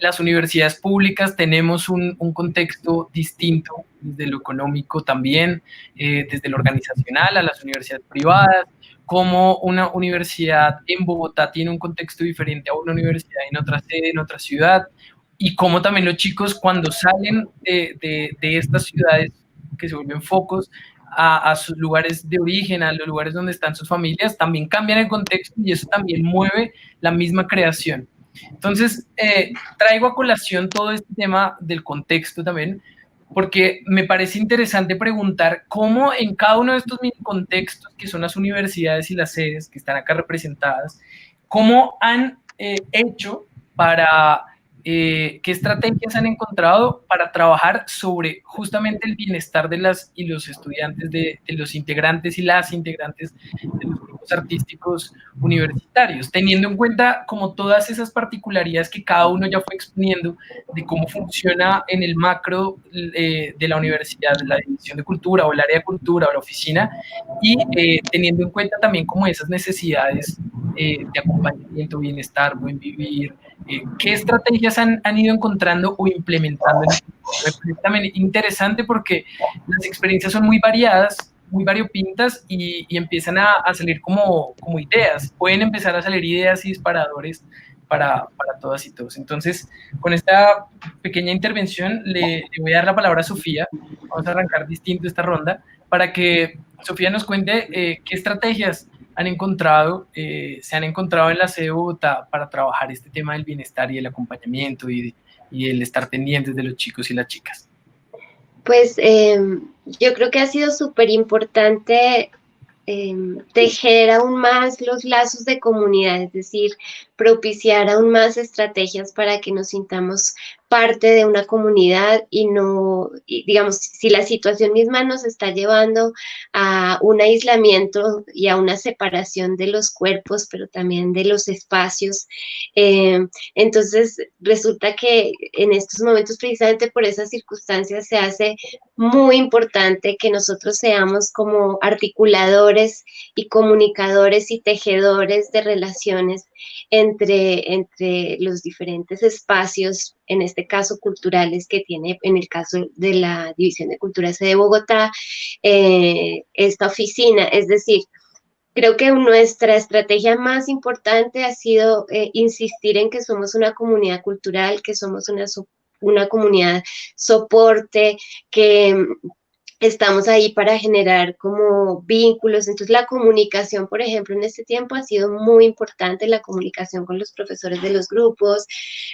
[SPEAKER 1] las universidades públicas tenemos un contexto distinto, desde lo económico también, desde lo organizacional a las universidades privadas, como una universidad en Bogotá tiene un contexto diferente a una universidad en otra sede, en otra ciudad, y cómo también los chicos cuando salen de estas ciudades que se vuelven focos a sus lugares de origen, a los lugares donde están sus familias, también cambian el contexto y eso también mueve la misma creación. Entonces, traigo a colación todo este tema del contexto también, porque me parece interesante preguntar cómo en cada uno de estos mini contextos que son las universidades y las sedes que están acá representadas, cómo han hecho para, qué estrategias han encontrado para trabajar sobre justamente el bienestar de las y los estudiantes, de los integrantes y las integrantes de los grupos artísticos universitarios, teniendo en cuenta como todas esas particularidades que cada uno ya fue exponiendo de cómo funciona en el macro de la universidad, la división de cultura o el área de cultura o la oficina, y teniendo en cuenta también como esas necesidades de acompañamiento, bienestar, buen vivir, qué estrategias han ido encontrando o implementando. Me parece también interesante porque las experiencias son muy variadas, muy variopintas y empiezan a salir como ideas, pueden empezar a salir ideas y disparadores para todas y todos. Entonces, con esta pequeña intervención le voy a dar la palabra a Sofía. Vamos a arrancar distinto esta ronda para que Sofía nos cuente qué estrategias han encontrado, se han encontrado en la sede de Bogotá para trabajar este tema del bienestar y el acompañamiento y el estar pendientes de los chicos y las chicas.
[SPEAKER 5] Pues yo creo que ha sido súper importante tejer aún más los lazos de comunidad, es decir, propiciar aún más estrategias para que nos sintamos parte de una comunidad y no, digamos, si la situación misma nos está llevando a un aislamiento y a una separación de los cuerpos, pero también de los espacios, entonces resulta que en estos momentos, precisamente por esas circunstancias, se hace muy importante que nosotros seamos como articuladores y comunicadores y tejedores de relaciones entre los diferentes espacios, en este caso culturales, que tiene, en el caso de la División de Cultura de Bogotá, esta oficina. Es decir, creo que nuestra estrategia más importante ha sido insistir en que somos una comunidad cultural, que somos una comunidad soporte, que estamos ahí para generar como vínculos. Entonces la comunicación, por ejemplo, en este tiempo ha sido muy importante, la comunicación con los profesores de los grupos,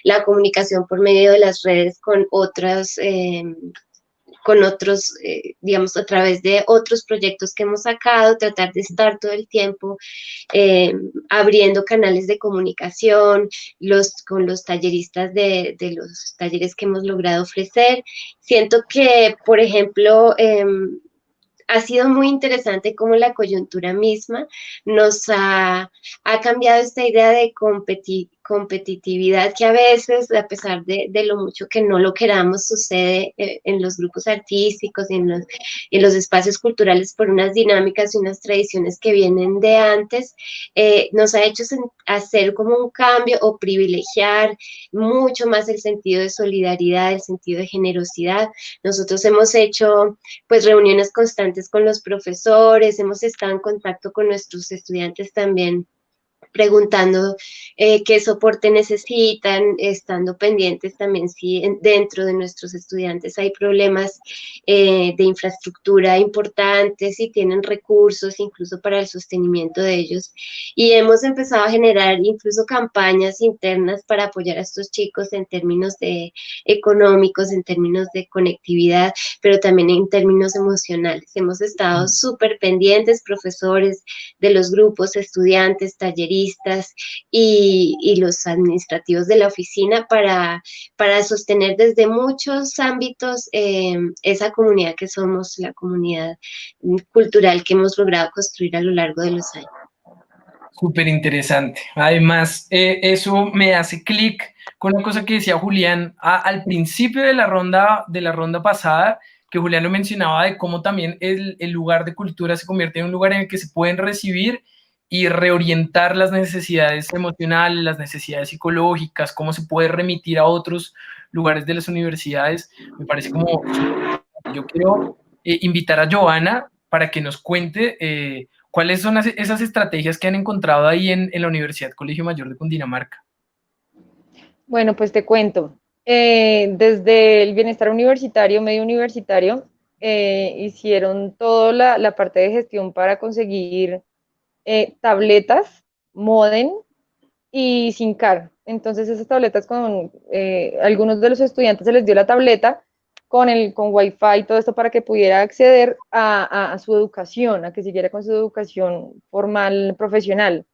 [SPEAKER 5] la comunicación por medio de las redes con otras con otros, digamos, a través de otros proyectos que hemos sacado, tratar de estar todo el tiempo abriendo canales de comunicación, con los talleristas de los talleres que hemos logrado ofrecer. Siento que, por ejemplo, ha sido muy interesante cómo la coyuntura misma nos ha cambiado esta idea de competitividad que a veces, a pesar de lo mucho que no lo queramos, sucede en los grupos artísticos y en los espacios culturales por unas dinámicas y unas tradiciones que vienen de antes, nos ha hecho hacer como un cambio o privilegiar mucho más el sentido de solidaridad, el sentido de generosidad. Nosotros hemos hecho pues reuniones constantes con los profesores, hemos estado en contacto con nuestros estudiantes también, preguntando qué soporte necesitan, estando pendientes también si dentro de nuestros estudiantes hay problemas de infraestructura importantes, si tienen recursos incluso para el sostenimiento de ellos. Y hemos empezado a generar incluso campañas internas para apoyar a estos chicos en términos económicos, en términos de conectividad, pero también en términos emocionales. Hemos estado súper pendientes, profesores de los grupos, estudiantes, talleristas, y los administrativos de la oficina para sostener desde muchos ámbitos esa comunidad que somos, la comunidad cultural que hemos logrado construir a lo largo de los años.
[SPEAKER 1] Súper interesante. Además, eso me hace clic con una cosa que decía Julián al principio de la ronda pasada, que Julián lo mencionaba, de cómo también el lugar de cultura se convierte en un lugar en el que se pueden recibir y reorientar las necesidades emocionales, las necesidades psicológicas, cómo se puede remitir a otros lugares de las universidades. Me parece como... Yo quiero invitar a Joana para que nos cuente cuáles son esas estrategias que han encontrado ahí en la Universidad Colegio Mayor de Cundinamarca.
[SPEAKER 3] Bueno, pues te cuento. Desde el bienestar universitario, medio universitario, hicieron toda la parte de gestión para conseguir tabletas, módem y SIM-card. Entonces esas tabletas con algunos de los estudiantes se les dio la tableta con Wi-Fi y todo esto para que pudiera acceder a su educación, a que siguiera con su educación formal, profesional.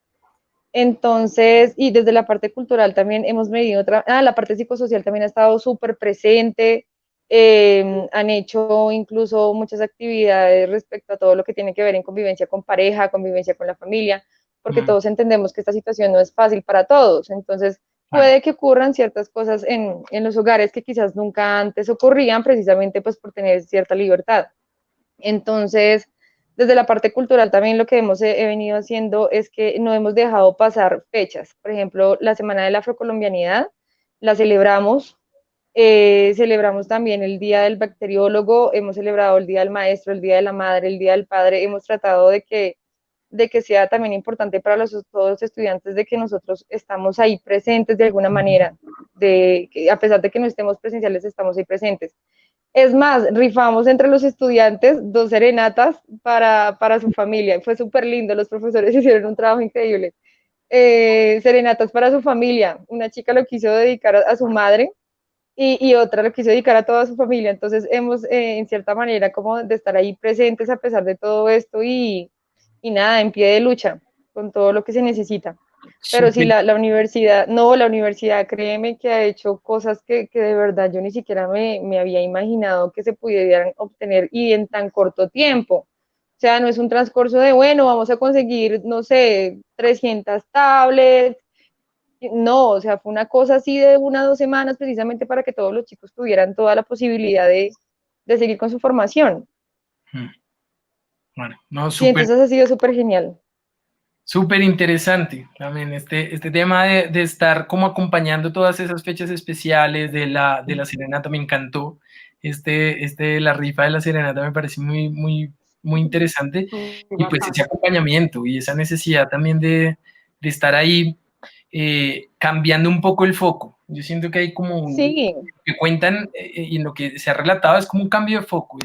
[SPEAKER 3] Entonces, y desde la parte cultural también hemos medido la parte psicosocial también ha estado súper presente. Han hecho incluso muchas actividades respecto a todo lo que tiene que ver en convivencia con pareja, convivencia con la familia, porque todos entendemos que esta situación no es fácil para todos. Entonces, puede que ocurran ciertas cosas en los hogares que quizás nunca antes ocurrían, precisamente pues por tener cierta libertad. Entonces, desde la parte cultural también lo que he venido haciendo es que no hemos dejado pasar fechas. Por ejemplo, la Semana de la Afrocolombianidad la celebramos. Celebramos también el Día del Bacteriólogo, hemos celebrado el Día del Maestro, el Día de la Madre, el Día del Padre. Hemos tratado de que sea también importante para todos los estudiantes de que nosotros estamos ahí presentes de alguna manera, de que a pesar de que no estemos presenciales, estamos ahí presentes. Es más, rifamos entre los estudiantes 2 serenatas para su familia. Fue súper lindo, los profesores hicieron un trabajo increíble. Serenatas para su familia. Una chica lo quiso dedicar a su madre y otra lo quiso dedicar a toda su familia. Entonces hemos, en cierta manera, como de estar ahí presentes a pesar de todo esto y nada, en pie de lucha con todo lo que se necesita. Pero sí, la universidad, créeme que ha hecho cosas que de verdad yo ni siquiera me había imaginado que se pudieran obtener y en tan corto tiempo. O sea, no es un transcurso de, bueno, vamos a conseguir, no sé, 300 tablets. No, o sea, fue una cosa así de 1 o 2 semanas precisamente para que todos los chicos tuvieran toda la posibilidad de seguir con su formación.
[SPEAKER 1] Bueno, no,
[SPEAKER 3] sí, entonces ha sido súper genial.
[SPEAKER 1] Súper interesante también este tema de estar como acompañando todas esas fechas especiales de la serenata. Me encantó la rifa de la serenata, me parece muy, muy, muy interesante. Y pues ese acompañamiento y esa necesidad también de estar ahí cambiando un poco el foco. Yo siento que hay como que cuentan y en lo que se ha relatado es como un cambio de foco.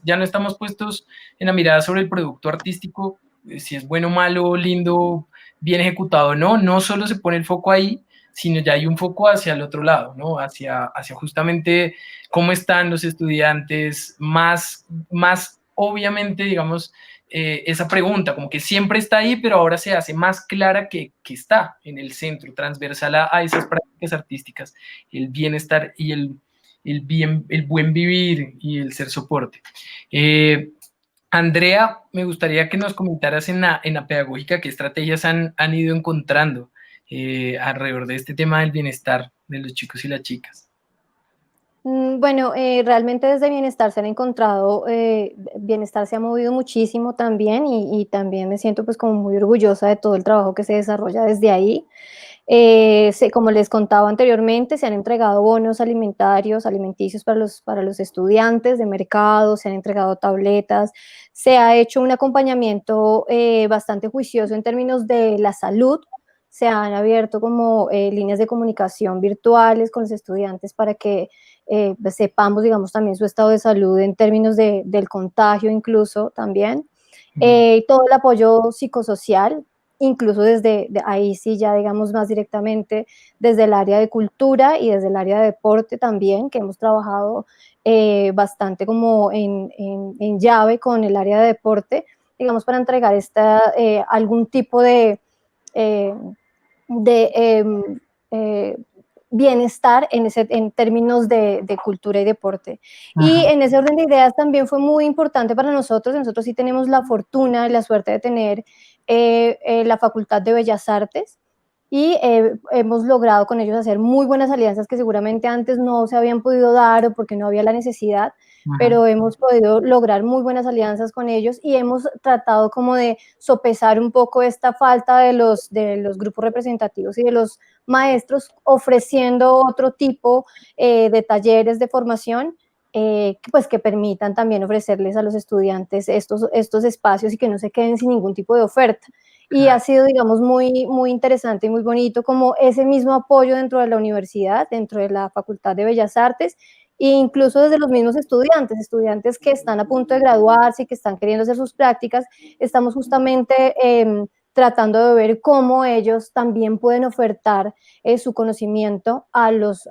[SPEAKER 1] Ya no estamos puestos en la mirada sobre el producto artístico, si es bueno, malo, lindo, bien ejecutado, no solo se pone el foco ahí, sino ya hay un foco hacia el otro lado, ¿no? Hacia justamente cómo están los estudiantes, más obviamente, digamos, esa pregunta, como que siempre está ahí, pero ahora se hace más clara que está en el centro, transversal a esas prácticas artísticas, el bienestar y el buen vivir y el ser soporte. Andrea, me gustaría que nos comentaras en la pedagógica qué estrategias han ido encontrando alrededor de este tema del bienestar de los chicos y las chicas.
[SPEAKER 6] Bueno, realmente desde Bienestar se han encontrado, Bienestar se ha movido muchísimo también y también me siento pues como muy orgullosa de todo el trabajo que se desarrolla desde ahí. Como les contaba anteriormente, se han entregado bonos alimenticios para los estudiantes de mercado, se han entregado tabletas, se ha hecho un acompañamiento bastante juicioso en términos de la salud, se han abierto como líneas de comunicación virtuales con los estudiantes para que sepamos, digamos, también su estado de salud en términos del contagio incluso también. Todo el apoyo psicosocial, incluso desde ahí sí ya digamos más directamente desde el área de cultura y desde el área de deporte también, que hemos trabajado bastante como en llave con el área de deporte, digamos, para entregar algún tipo de bienestar en términos de cultura y deporte. Ajá. Y en ese orden de ideas también fue muy importante para nosotros. Nosotros sí tenemos la fortuna y la suerte de tener la Facultad de Bellas Artes y hemos logrado con ellos hacer muy buenas alianzas que seguramente antes no se habían podido dar o porque no había la necesidad, pero hemos podido lograr muy buenas alianzas con ellos y hemos tratado como de sopesar un poco esta falta de los grupos representativos y de los maestros ofreciendo otro tipo de talleres de formación pues que permitan también ofrecerles a los estudiantes estos espacios y que no se queden sin ningún tipo de oferta. Y ha sido, digamos, muy, muy interesante y muy bonito como ese mismo apoyo dentro de la universidad, dentro de la Facultad de Bellas Artes, e incluso desde los mismos estudiantes que están a punto de graduarse y que están queriendo hacer sus prácticas, estamos justamente tratando de ver cómo ellos también pueden ofertar su conocimiento a los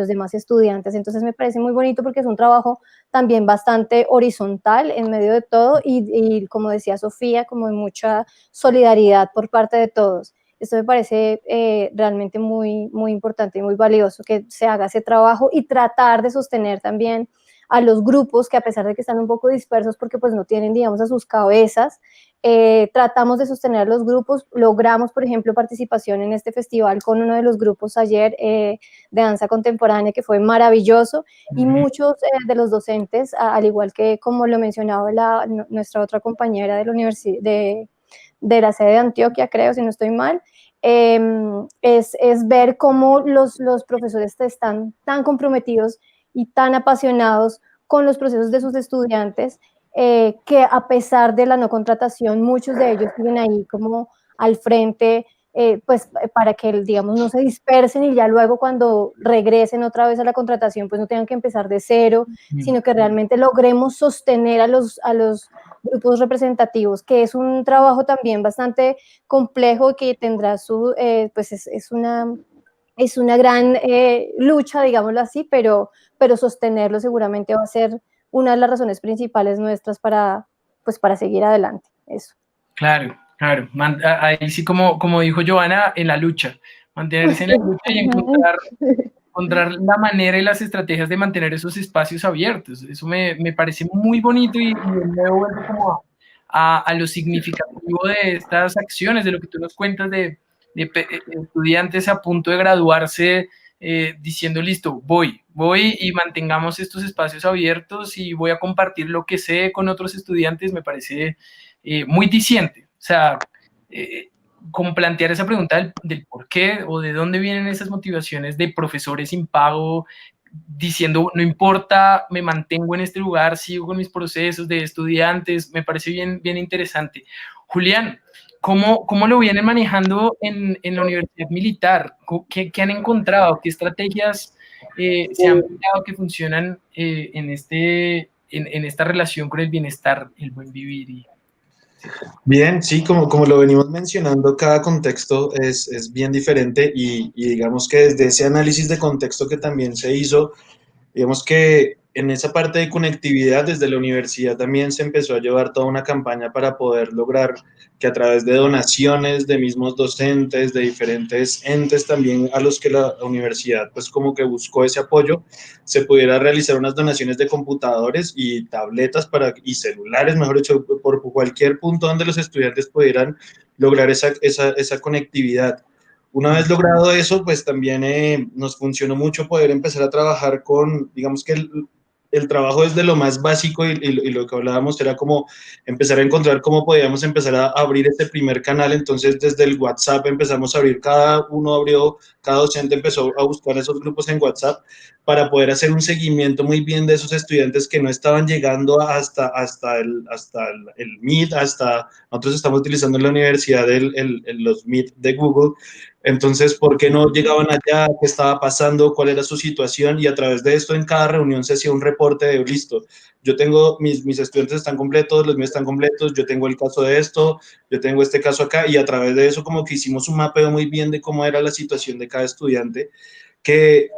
[SPEAKER 6] demás estudiantes. Entonces me parece muy bonito porque es un trabajo también bastante horizontal en medio de todo y como decía Sofía, como de mucha solidaridad por parte de todos. Esto me parece realmente muy, muy importante y muy valioso que se haga ese trabajo y tratar de sostener también a los grupos que a pesar de que están un poco dispersos porque pues no tienen, digamos, a sus cabezas, tratamos de sostener los grupos, logramos, por ejemplo, participación en este festival con uno de los grupos ayer de danza contemporánea que fue maravilloso y muchos de los docentes, al igual que como lo mencionaba nuestra otra compañera de la universidad, de la sede de Antioquia, creo, si no estoy mal, es ver cómo los profesores están tan comprometidos y tan apasionados con los procesos de sus estudiantes, que a pesar de la no contratación, muchos de ellos siguen ahí como al frente, pues para que, digamos, no se dispersen y ya luego cuando regresen otra vez a la contratación, pues no tengan que empezar de cero, sino que realmente logremos sostener a los grupos representativos, que es un trabajo también bastante complejo que tendrá pues es una gran lucha, digámoslo así, pero sostenerlo seguramente va a ser una de las razones principales nuestras para seguir adelante. Eso.
[SPEAKER 1] Claro. Ahí sí, como dijo Joana, en la lucha, mantenerse en la lucha y encontrar la manera y las estrategias de mantener esos espacios abiertos. Eso me parece muy bonito y me vuelvo como a lo significativo de estas acciones, de lo que tú nos cuentas de estudiantes a punto de graduarse diciendo, listo, voy y mantengamos estos espacios abiertos y voy a compartir lo que sé con otros estudiantes. Me parece muy diciente. O sea, como plantear esa pregunta del por qué o de dónde vienen esas motivaciones de profesores sin pago diciendo, no importa, me mantengo en este lugar, sigo con mis procesos de estudiantes, me parece bien interesante. Julián, ¿cómo lo vienen manejando en la Universidad Militar? ¿Qué han encontrado? ¿Qué estrategias se han visto que funcionan en esta relación con el bienestar, el buen vivir?
[SPEAKER 2] Bien, sí, como lo venimos mencionando, cada contexto es bien diferente y digamos que desde ese análisis de contexto que también se hizo, digamos que en esa parte de conectividad desde la universidad también se empezó a llevar toda una campaña para poder lograr que a través de donaciones de mismos docentes, de diferentes entes también a los que la universidad pues como que buscó ese apoyo, se pudiera realizar unas donaciones de computadores y tabletas y celulares, mejor dicho, por cualquier punto donde los estudiantes pudieran lograr esa conectividad. Una vez logrado eso, pues también nos funcionó mucho poder empezar a trabajar con, digamos que el trabajo desde lo más básico y lo que hablábamos era como empezar a encontrar cómo podíamos empezar a abrir este primer canal. Entonces, desde el WhatsApp empezamos a abrir, cada docente empezó a buscar esos grupos en WhatsApp para poder hacer un seguimiento muy bien de esos estudiantes que no estaban llegando hasta el Meet, nosotros estamos utilizando en la universidad los Meet de Google. Entonces, ¿por qué no llegaban allá? ¿Qué estaba pasando? ¿Cuál era su situación? Y a través de esto, en cada reunión se hacía un reporte de, listo, yo tengo, mis estudiantes están completos, los míos están completos, yo tengo el caso de esto, yo tengo este caso acá, y a través de eso como que hicimos un mapeo muy bien de cómo era la situación de cada estudiante, que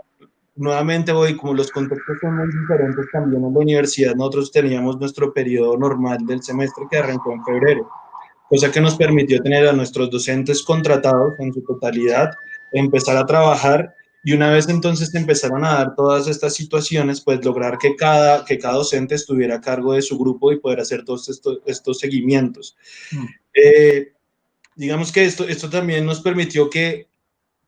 [SPEAKER 2] nuevamente voy, como los contextos son muy diferentes también en la universidad, nosotros teníamos nuestro periodo normal del semestre que arrancó en febrero, cosa que nos permitió tener a nuestros docentes contratados en su totalidad, empezar a trabajar y una vez entonces empezaron a dar todas estas situaciones, pues lograr que cada docente estuviera a cargo de su grupo y poder hacer todos estos seguimientos. Digamos que esto también nos permitió que,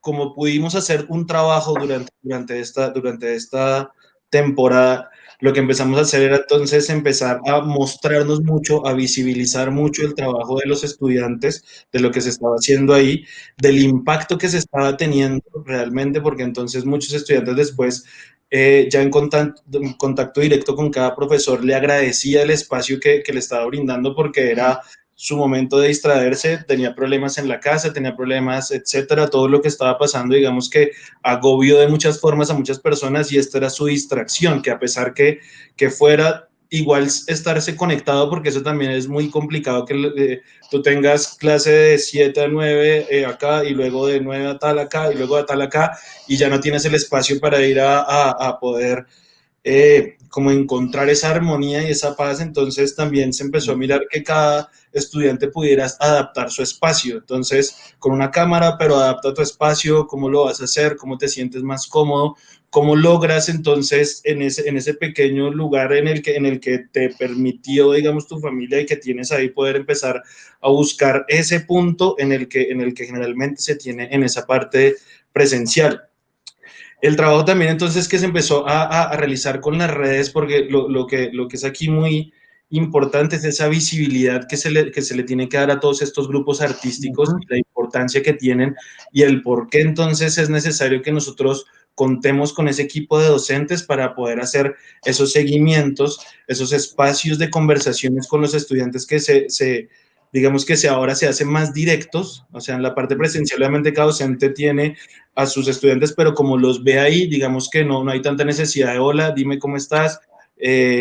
[SPEAKER 2] como pudimos hacer un trabajo durante esta temporada, lo que empezamos a hacer era entonces empezar a mostrarnos mucho, a visibilizar mucho el trabajo de los estudiantes, de lo que se estaba haciendo ahí, del impacto que se estaba teniendo realmente, porque entonces muchos estudiantes después, ya en contacto directo con cada profesor, le agradecía el espacio que le estaba brindando porque era su momento de distraerse, tenía problemas en la casa, tenía problemas, etcétera, todo lo que estaba pasando, digamos que agobió de muchas formas a muchas personas y esta era su distracción, que a pesar que fuera igual estarse conectado, porque eso también es muy complicado, que tú tengas clase de 7 a 9 acá y luego de 9 a tal acá y luego a tal acá y ya no tienes el espacio para ir a poder como encontrar esa armonía y esa paz. Entonces también se empezó a mirar que cada estudiante pudiera adaptar su espacio. Entonces, con una cámara, pero adapta tu espacio, cómo lo vas a hacer, cómo te sientes más cómodo, cómo logras entonces en ese pequeño lugar en el que te permitió, digamos, tu familia y que tienes ahí poder empezar a buscar ese punto en el que generalmente se tiene en esa parte presencial. El trabajo también entonces que se empezó a realizar con las redes, porque lo que es aquí muy importante es esa visibilidad que se le tiene que dar a todos estos grupos artísticos, y la importancia que tienen y el por qué entonces es necesario que nosotros contemos con ese equipo de docentes para poder hacer esos seguimientos, esos espacios de conversaciones con los estudiantes digamos que ahora se hacen más directos. O sea, en la parte presencial obviamente cada docente tiene a sus estudiantes, pero como los ve ahí, digamos que no hay tanta necesidad de hola, dime cómo estás,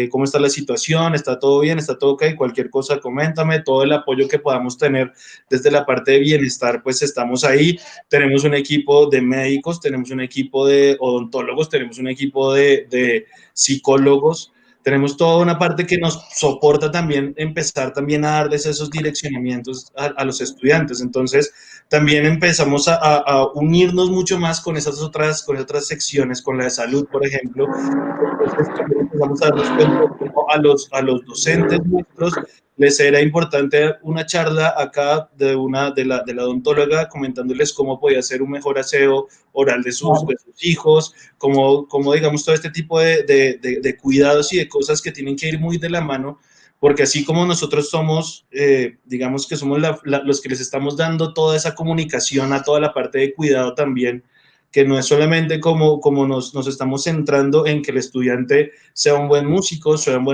[SPEAKER 2] cómo está la situación, está todo bien, está todo ok, cualquier cosa coméntame, todo el apoyo que podamos tener desde la parte de bienestar, pues estamos ahí. Tenemos un equipo de médicos, tenemos un equipo de odontólogos, tenemos un equipo de psicólogos, tenemos toda una parte que nos soporta también empezar también a darles esos direccionamientos a los estudiantes. Entonces, también empezamos a unirnos mucho más con esas otras secciones, con la de salud, por ejemplo. Entonces, también empezamos a darnos cuenta de cómo a los docentes nuestros les era importante una charla acá de la odontóloga comentándoles cómo podía ser un mejor aseo oral de sus hijos, como digamos todo este tipo de cuidados y de cosas que tienen que ir muy de la mano, porque así como nosotros somos, digamos que somos los que les estamos dando toda esa comunicación a toda la parte de cuidado también, que no es solamente como nos estamos centrando en que el estudiante sea un buen músico, sea un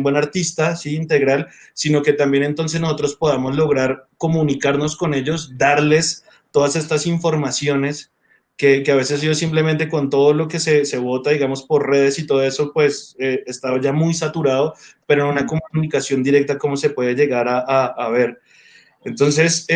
[SPEAKER 2] buen artista, ¿sí? Integral, sino que también entonces nosotros podamos lograr comunicarnos con ellos, darles todas estas informaciones que a veces yo simplemente con todo lo que se vota, digamos, por redes y todo eso, pues estaba ya muy saturado, pero en una comunicación directa, ¿cómo se puede llegar a ver? Entonces,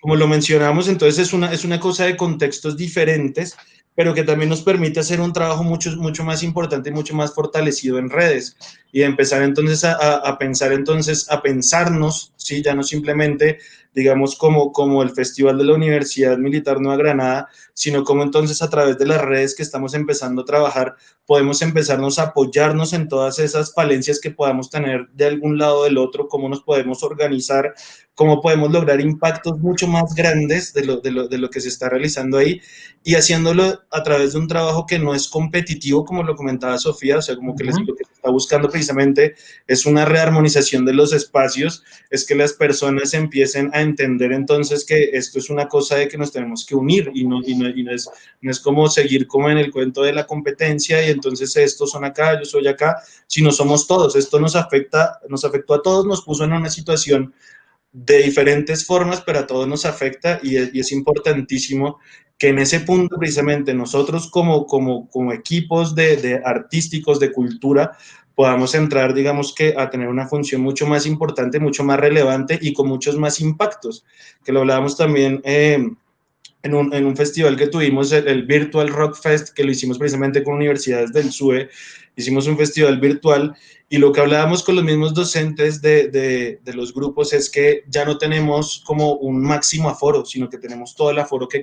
[SPEAKER 2] como lo mencionamos, entonces es una cosa de contextos diferentes, pero que también nos permite hacer un trabajo mucho más importante y mucho más fortalecido en redes y empezar entonces a pensar entonces, a pensarnos, ¿sí? Ya no simplemente, digamos, como el Festival de la Universidad Militar Nueva Granada, sino como entonces a través de las redes que estamos empezando a trabajar, podemos empezarnos a apoyarnos en todas esas falencias que podamos tener de algún lado o del otro, cómo nos podemos organizar, cómo podemos lograr impactos mucho más grandes de lo que se está realizando ahí y haciéndolo a través de un trabajo que no es competitivo, como lo comentaba Sofía, o sea, como que lo que se está buscando precisamente es una rearmonización de los espacios, es que las personas empiecen a entender entonces que esto es una cosa de que nos tenemos que unir y no es como seguir como en el cuento de la competencia y entonces estos son acá, yo soy acá, sino somos todos. Esto nos afectó a todos, nos puso en una situación de diferentes formas, pero a todos nos afecta y es importantísimo que en ese punto precisamente nosotros como equipos de artísticos, de cultura, podamos entrar, digamos que a tener una función mucho más importante, mucho más relevante y con muchos más impactos, que lo hablábamos también en un festival que tuvimos, el Virtual Rock Fest, que lo hicimos precisamente con universidades del SUE, hicimos un festival virtual y lo que hablábamos con los mismos docentes de los grupos es que ya no tenemos como un máximo aforo, sino que tenemos todo el aforo que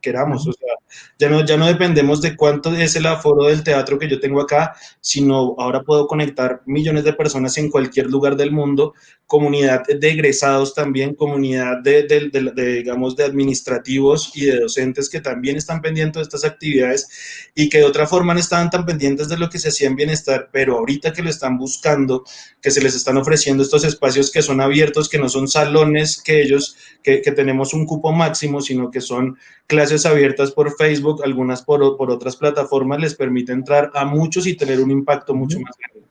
[SPEAKER 2] queramos, o sea, ya no dependemos de cuánto es el aforo del teatro que yo tengo acá, sino ahora puedo conectar millones de personas en cualquier lugar del mundo, comunidad de egresados también, comunidad digamos, de administrativos y de docentes que también están pendientes de estas actividades y que de otra forma no estaban tan pendientes de lo que se hacía en bienestar, pero ahorita que lo están buscando, que se les están ofreciendo estos espacios que son abiertos, que no son salones que tenemos un cupo máximo, sino que son clases abiertas por Facebook, algunas por otras plataformas, les permite entrar a muchos y tener un impacto mucho más grande.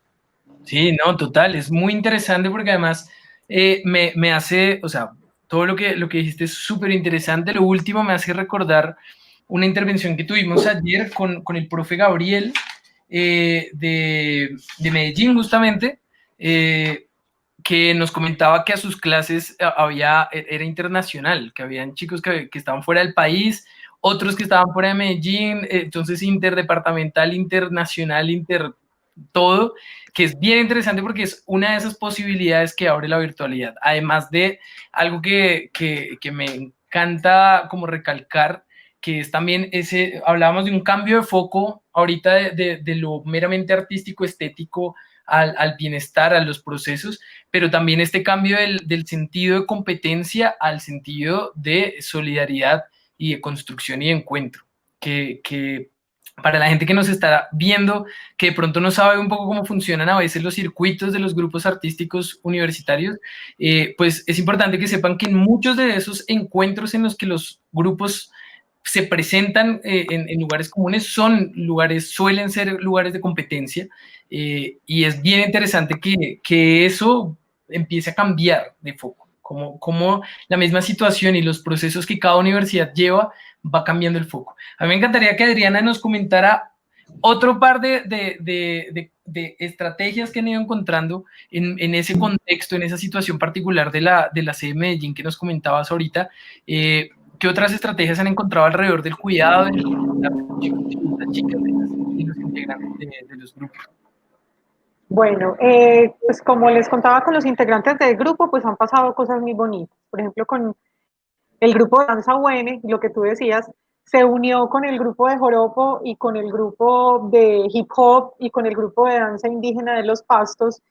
[SPEAKER 1] Sí, no, total, es muy interesante porque además me hace, o sea, todo lo que dijiste es súper interesante. Lo último me hace recordar una intervención que tuvimos ayer con el profe Gabriel de Medellín, justamente, que nos comentaba que a sus clases era internacional, que habían chicos que estaban fuera del país, otros que estaban fuera de Medellín, entonces interdepartamental, internacional, todo, que es bien interesante porque es una de esas posibilidades que abre la virtualidad. Además de algo que me encanta como recalcar, que es también ese, hablábamos de un cambio de foco ahorita de lo meramente artístico, estético, al bienestar, a los procesos, pero también este cambio del sentido de competencia al sentido de solidaridad y de construcción y de encuentro, que para la gente que nos está viendo, que de pronto no sabe un poco cómo funcionan a veces los circuitos de los grupos artísticos universitarios, pues es importante que sepan que en muchos de esos encuentros en los que los grupos se presentan en lugares comunes suelen ser lugares de competencia, y es bien interesante que eso empiece a cambiar de foco, como la misma situación y los procesos que cada universidad lleva va cambiando el foco. A mí me encantaría que Adriana nos comentara otro par de estrategias que han ido encontrando en ese contexto, en esa situación particular de la sede de Medellín que nos comentabas ahorita. ¿Qué otras estrategias han encontrado alrededor del cuidado de las chicas y los integrantes de los grupos?
[SPEAKER 7] Bueno, pues como les contaba con los integrantes del grupo, pues han pasado cosas muy bonitas. Por ejemplo, con el grupo de danza UM, lo que tú decías, se unió con el grupo de joropo y con el grupo de hip hop y con el grupo de danza indígena de los Pastos.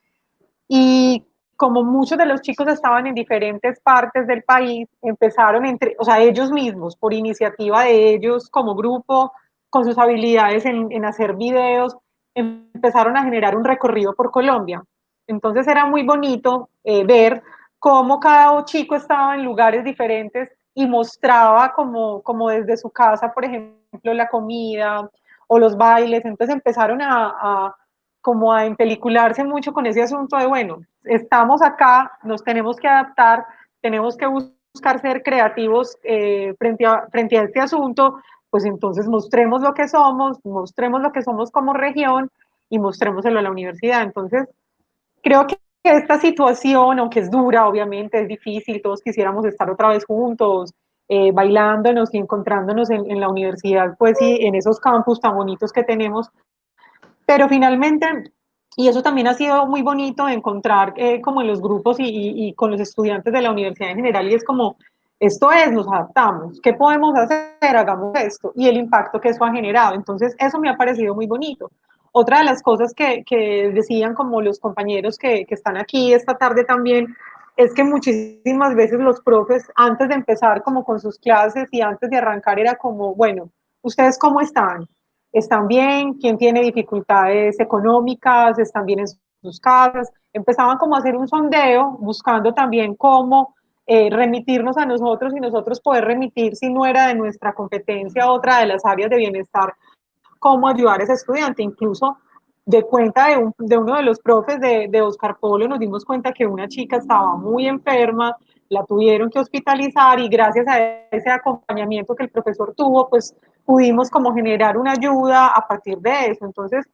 [SPEAKER 7] Y como muchos de los chicos estaban en diferentes partes del país, empezaron o sea, ellos mismos, por iniciativa de ellos como grupo, con sus habilidades en hacer videos, empezaron a generar un recorrido por Colombia. Entonces era muy bonito ver cómo cada chico estaba en lugares diferentes y mostraba como desde su casa, por ejemplo, la comida o los bailes. Entonces empezaron como a empelicularse mucho con ese asunto de, bueno, estamos acá, nos tenemos que adaptar, tenemos que buscar ser creativos frente a este asunto, pues entonces mostremos lo que somos como región y mostrémoselo a la universidad. Entonces, creo que esta situación, aunque es dura, obviamente es difícil, todos quisiéramos estar otra vez juntos, bailándonos y encontrándonos en la universidad, pues sí, en esos campus tan bonitos que tenemos, pero finalmente, y eso también ha sido muy bonito encontrar como en los grupos y con los estudiantes de la universidad en general, y es como, esto es, nos adaptamos, ¿qué podemos hacer? Hagamos esto, y el impacto que eso ha generado. Entonces, eso me ha parecido muy bonito. Otra de las cosas que decían como los compañeros que están aquí esta tarde también, es que muchísimas veces los profes, antes de empezar como con sus clases y antes de arrancar, era como, bueno, ¿ustedes cómo están? ¿Están bien? ¿Quién tiene dificultades económicas? ¿Están bien en sus casas? Empezaban como a hacer un sondeo, buscando también cómo remitirnos a nosotros y nosotros poder remitir, si no era de nuestra competencia, otra de las áreas de bienestar, cómo ayudar a ese estudiante. Incluso de cuenta de uno de los profes de Oscar Polo, nos dimos cuenta que una chica estaba muy enferma, la tuvieron que hospitalizar y gracias a ese acompañamiento que el profesor tuvo, pues pudimos como generar una ayuda a partir de eso. Entonces,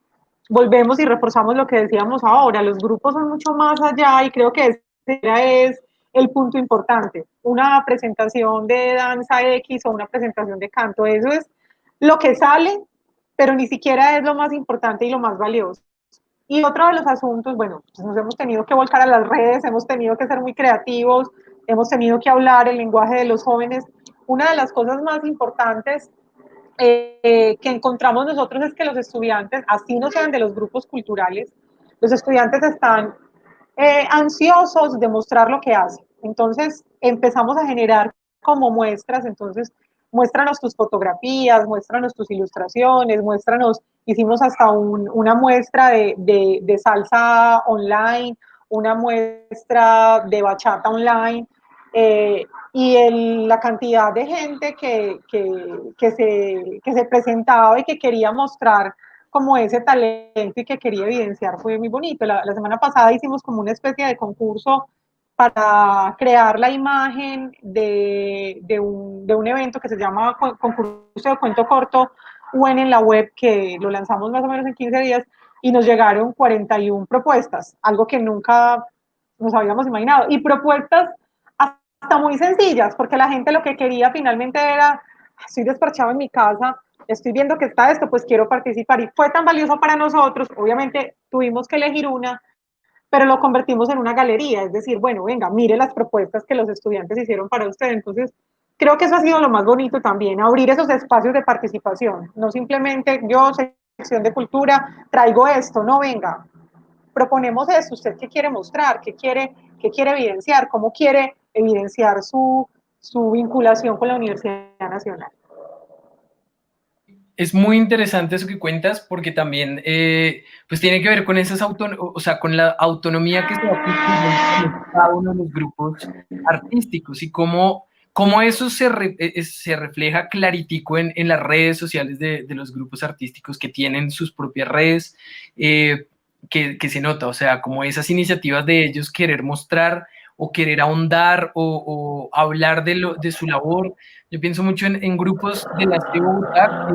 [SPEAKER 7] volvemos y reforzamos lo que decíamos ahora, los grupos son mucho más allá y creo que ese es el punto importante. Una presentación de danza X o una presentación de canto, eso es lo que sale, pero ni siquiera es lo más importante y lo más valioso. Y otro de los asuntos, bueno, pues nos hemos tenido que volcar a las redes, hemos tenido que ser muy creativos, hemos tenido que hablar el lenguaje de los jóvenes. Una de las cosas más importantes que encontramos nosotros es que los estudiantes, así no sean de los grupos culturales, los estudiantes están ansiosos de mostrar lo que hacen. Entonces empezamos a generar como muestras, entonces muéstranos tus fotografías, muéstranos tus ilustraciones, muéstranos, hicimos hasta una muestra de salsa online, una muestra de bachata online, y la cantidad de gente que se presentaba y que quería mostrar como ese talento y que quería evidenciar fue muy bonito. La semana pasada hicimos como una especie de concurso para crear la imagen de un evento que se llama concurso de cuento corto UN en la web, que lo lanzamos más o menos en 15 días y nos llegaron 41 propuestas, algo que nunca nos habíamos imaginado, y propuestas hasta muy sencillas, porque la gente lo que quería finalmente era, estoy desparchado en mi casa, estoy viendo que está esto, pues quiero participar, y fue tan valioso para nosotros. Obviamente tuvimos que elegir una, pero lo convertimos en una galería, es decir, bueno, venga, mire las propuestas que los estudiantes hicieron para usted. Entonces, creo que eso ha sido lo más bonito también, abrir esos espacios de participación, no simplemente yo, sección de cultura, traigo esto, no, venga, proponemos esto, usted qué quiere mostrar, qué quiere evidenciar, cómo quiere evidenciar su vinculación con la Universidad Nacional.
[SPEAKER 1] Es muy interesante eso que cuentas, porque también pues tiene que ver con esas o sea, con la autonomía que se va construyendo en cada uno de los grupos artísticos y cómo eso se refleja claritico en las redes sociales de los grupos artísticos que tienen sus propias redes, que se nota, o sea, como esas iniciativas de ellos querer mostrar o querer ahondar o hablar de su labor. Yo pienso mucho en grupos de la ciudad de Bogotá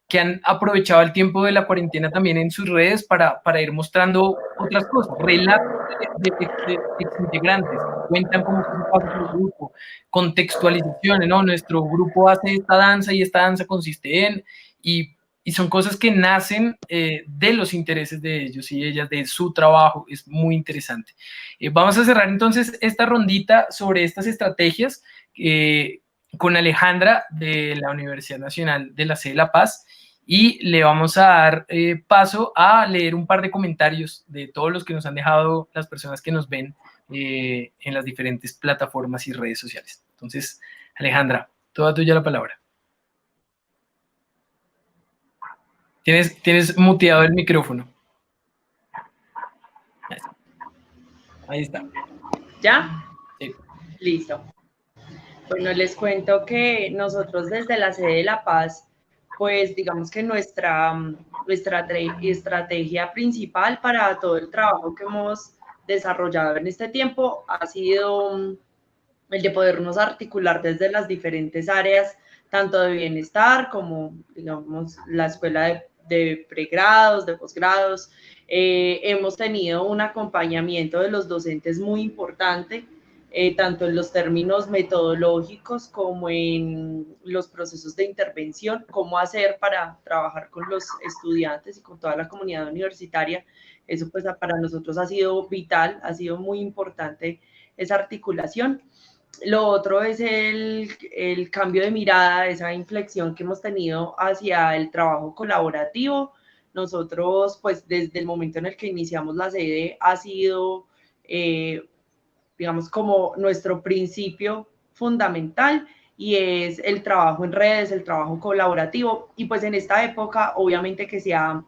[SPEAKER 1] que han aprovechado el tiempo de la cuarentena también en sus redes para ir mostrando otras cosas, relatos de exintegrantes, cuentan cómo fue su paso por el grupo, contextualizaciones, ¿no? Nuestro grupo hace esta danza y esta danza consiste en, y son cosas que nacen de los intereses de ellos y ellas, de su trabajo. Es muy interesante. Vamos a cerrar entonces esta rondita sobre estas estrategias con Alejandra de la Universidad Nacional de la Sede de La Paz, y le vamos a dar paso a leer un par de comentarios de todos los que nos han dejado las personas que nos ven en las diferentes plataformas y redes sociales. Entonces, Alejandra, toda tuya la palabra. Tienes muteado el micrófono. Ahí está.
[SPEAKER 4] ¿Ya?
[SPEAKER 1] Sí.
[SPEAKER 4] Listo. Bueno, les cuento que nosotros desde la Sede de La Paz, pues digamos que nuestra estrategia principal para todo el trabajo que hemos desarrollado en este tiempo ha sido el de podernos articular desde las diferentes áreas tanto de bienestar como, digamos, la escuela de pregrados, de posgrados. Hemos tenido un acompañamiento de los docentes muy importante, tanto en los términos metodológicos como en los procesos de intervención, cómo hacer para trabajar con los estudiantes y con toda la comunidad universitaria. Eso pues para nosotros ha sido vital, ha sido muy importante esa articulación. Lo otro es el cambio de mirada, esa inflexión que hemos tenido hacia el trabajo colaborativo. Nosotros, pues desde el momento en el que iniciamos la sede, ha sido, digamos, como nuestro principio fundamental, y es el trabajo en redes, el trabajo colaborativo. Y pues en esta época, obviamente que se ha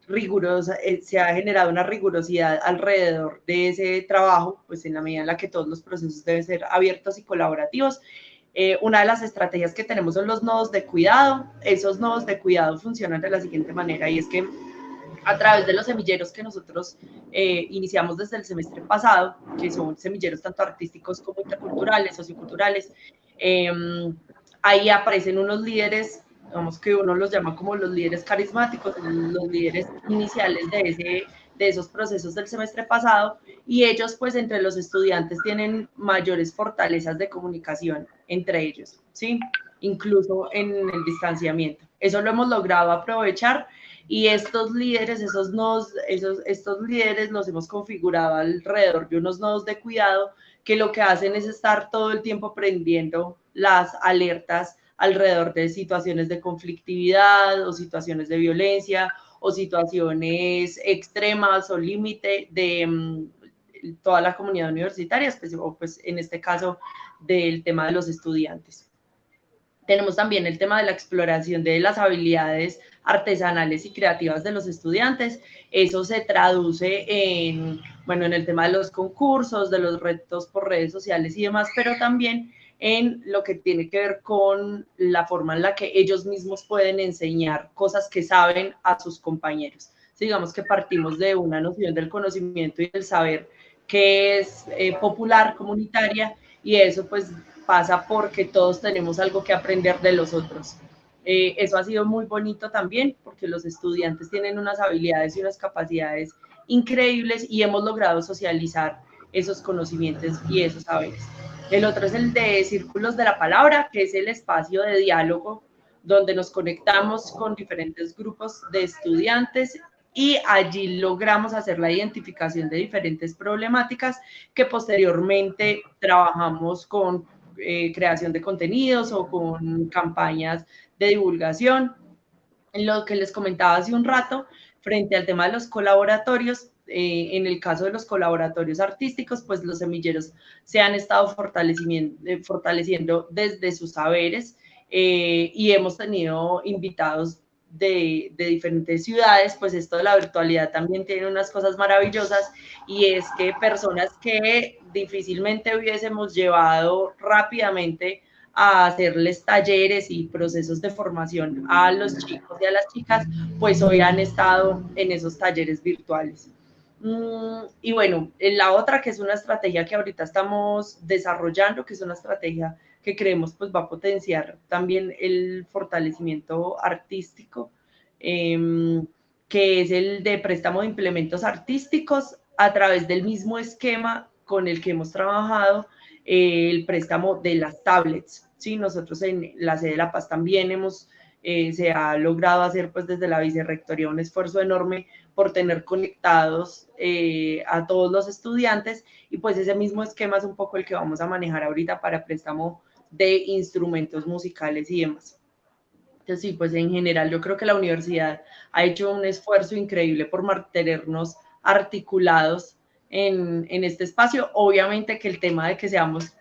[SPEAKER 4] rigurosa, se ha generado una rigurosidad alrededor de ese trabajo, pues en la medida en la que todos los procesos deben ser abiertos y colaborativos. Una de las estrategias que tenemos son los nodos de cuidado. Esos nodos de cuidado funcionan de la siguiente manera, y es que a través de los semilleros que nosotros iniciamos desde el semestre pasado, que son semilleros tanto artísticos como interculturales, socioculturales, ahí aparecen unos líderes, digamos que uno los llama como los líderes carismáticos, los líderes iniciales de esos procesos del semestre pasado, y ellos pues entre los estudiantes tienen mayores fortalezas de comunicación entre ellos, ¿sí? Incluso en el distanciamiento. Eso lo hemos logrado aprovechar, y estos líderes, estos líderes los hemos configurado alrededor de unos nodos de cuidado que lo que hacen es estar todo el tiempo prendiendo las alertas alrededor de situaciones de conflictividad o situaciones de violencia o situaciones extremas o límite de toda la comunidad universitaria, o pues en este caso del tema de los estudiantes. Tenemos también el tema de la exploración de las habilidades artesanales y creativas de los estudiantes. Eso se traduce en el tema de los concursos, de los retos por redes sociales y demás, pero también en lo que tiene que ver con la forma en la que ellos mismos pueden enseñar cosas que saben a sus compañeros. Sí, digamos que partimos de una noción del conocimiento y del saber que es popular, comunitaria, y eso pues pasa porque todos tenemos algo que aprender de los otros. Eso ha sido muy bonito también, porque los estudiantes tienen unas habilidades y unas capacidades increíbles, y hemos logrado socializar esos conocimientos y esos saberes. El otro es el de Círculos de la Palabra, que es el espacio de diálogo donde nos conectamos con diferentes grupos de estudiantes, y allí logramos hacer la identificación de diferentes problemáticas que posteriormente trabajamos con creación de contenidos o con campañas de divulgación. Lo que les comentaba hace un rato, frente al tema de los colaboratorios, en el caso de los colaboratorios artísticos, pues los semilleros se han estado fortaleciendo desde sus saberes, y hemos tenido invitados de diferentes ciudades. Pues esto de la virtualidad también tiene unas cosas maravillosas, y es que personas que difícilmente hubiésemos llevado rápidamente a hacerles talleres y procesos de formación a los chicos y a las chicas, pues hoy han estado en esos talleres virtuales. Y bueno, la otra, que es una estrategia que ahorita estamos desarrollando, que es una estrategia que creemos pues va a potenciar también el fortalecimiento artístico, que es el de préstamo de implementos artísticos a través del mismo esquema con el que hemos trabajado el préstamo de las tablets. Sí, nosotros en la sede de La Paz también se ha logrado hacer pues desde la vicerrectoría un esfuerzo enorme por tener conectados a todos los estudiantes, y pues ese mismo esquema es un poco el que vamos a manejar ahorita para préstamo de instrumentos musicales y demás. Entonces sí, pues en general yo creo que la universidad ha hecho un esfuerzo increíble por mantenernos articulados en este espacio. Obviamente que el tema de que seamos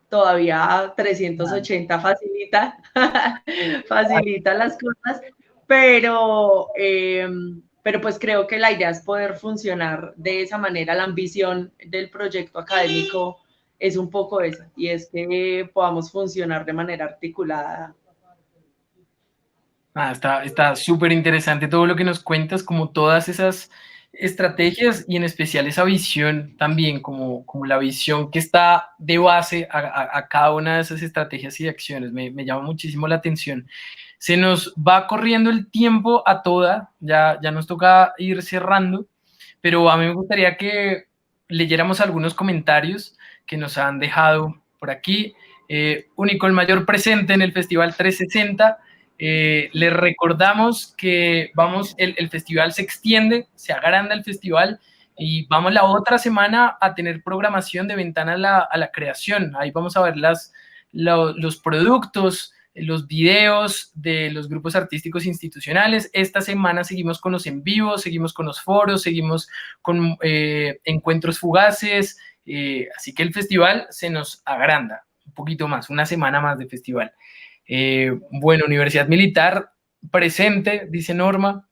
[SPEAKER 4] todavía 380 facilita las cosas, pero pues creo que la idea es poder funcionar de esa manera. La ambición del proyecto académico es un poco esa, y es que podamos funcionar de manera articulada.
[SPEAKER 1] Está súper interesante todo lo que nos cuentas, como todas esas estrategias y en especial esa visión también, como la visión que está de base a cada una de esas estrategias y acciones. Me llama muchísimo la atención. Se nos va corriendo el tiempo a toda, ya nos toca ir cerrando, pero a mí me gustaría que leyéramos algunos comentarios que nos han dejado por aquí. Único, el mayor presente en el Festival 360. Les recordamos que el festival se extiende, se agranda el festival y vamos la otra semana a tener programación de ventana a la creación. Ahí vamos a ver los productos, los videos de los grupos artísticos institucionales. Esta semana seguimos con los en vivo, seguimos con los foros, seguimos con encuentros fugaces, así que el festival se nos agranda un poquito más, una semana más de festival. Bueno, Universidad Militar presente, dice Norma.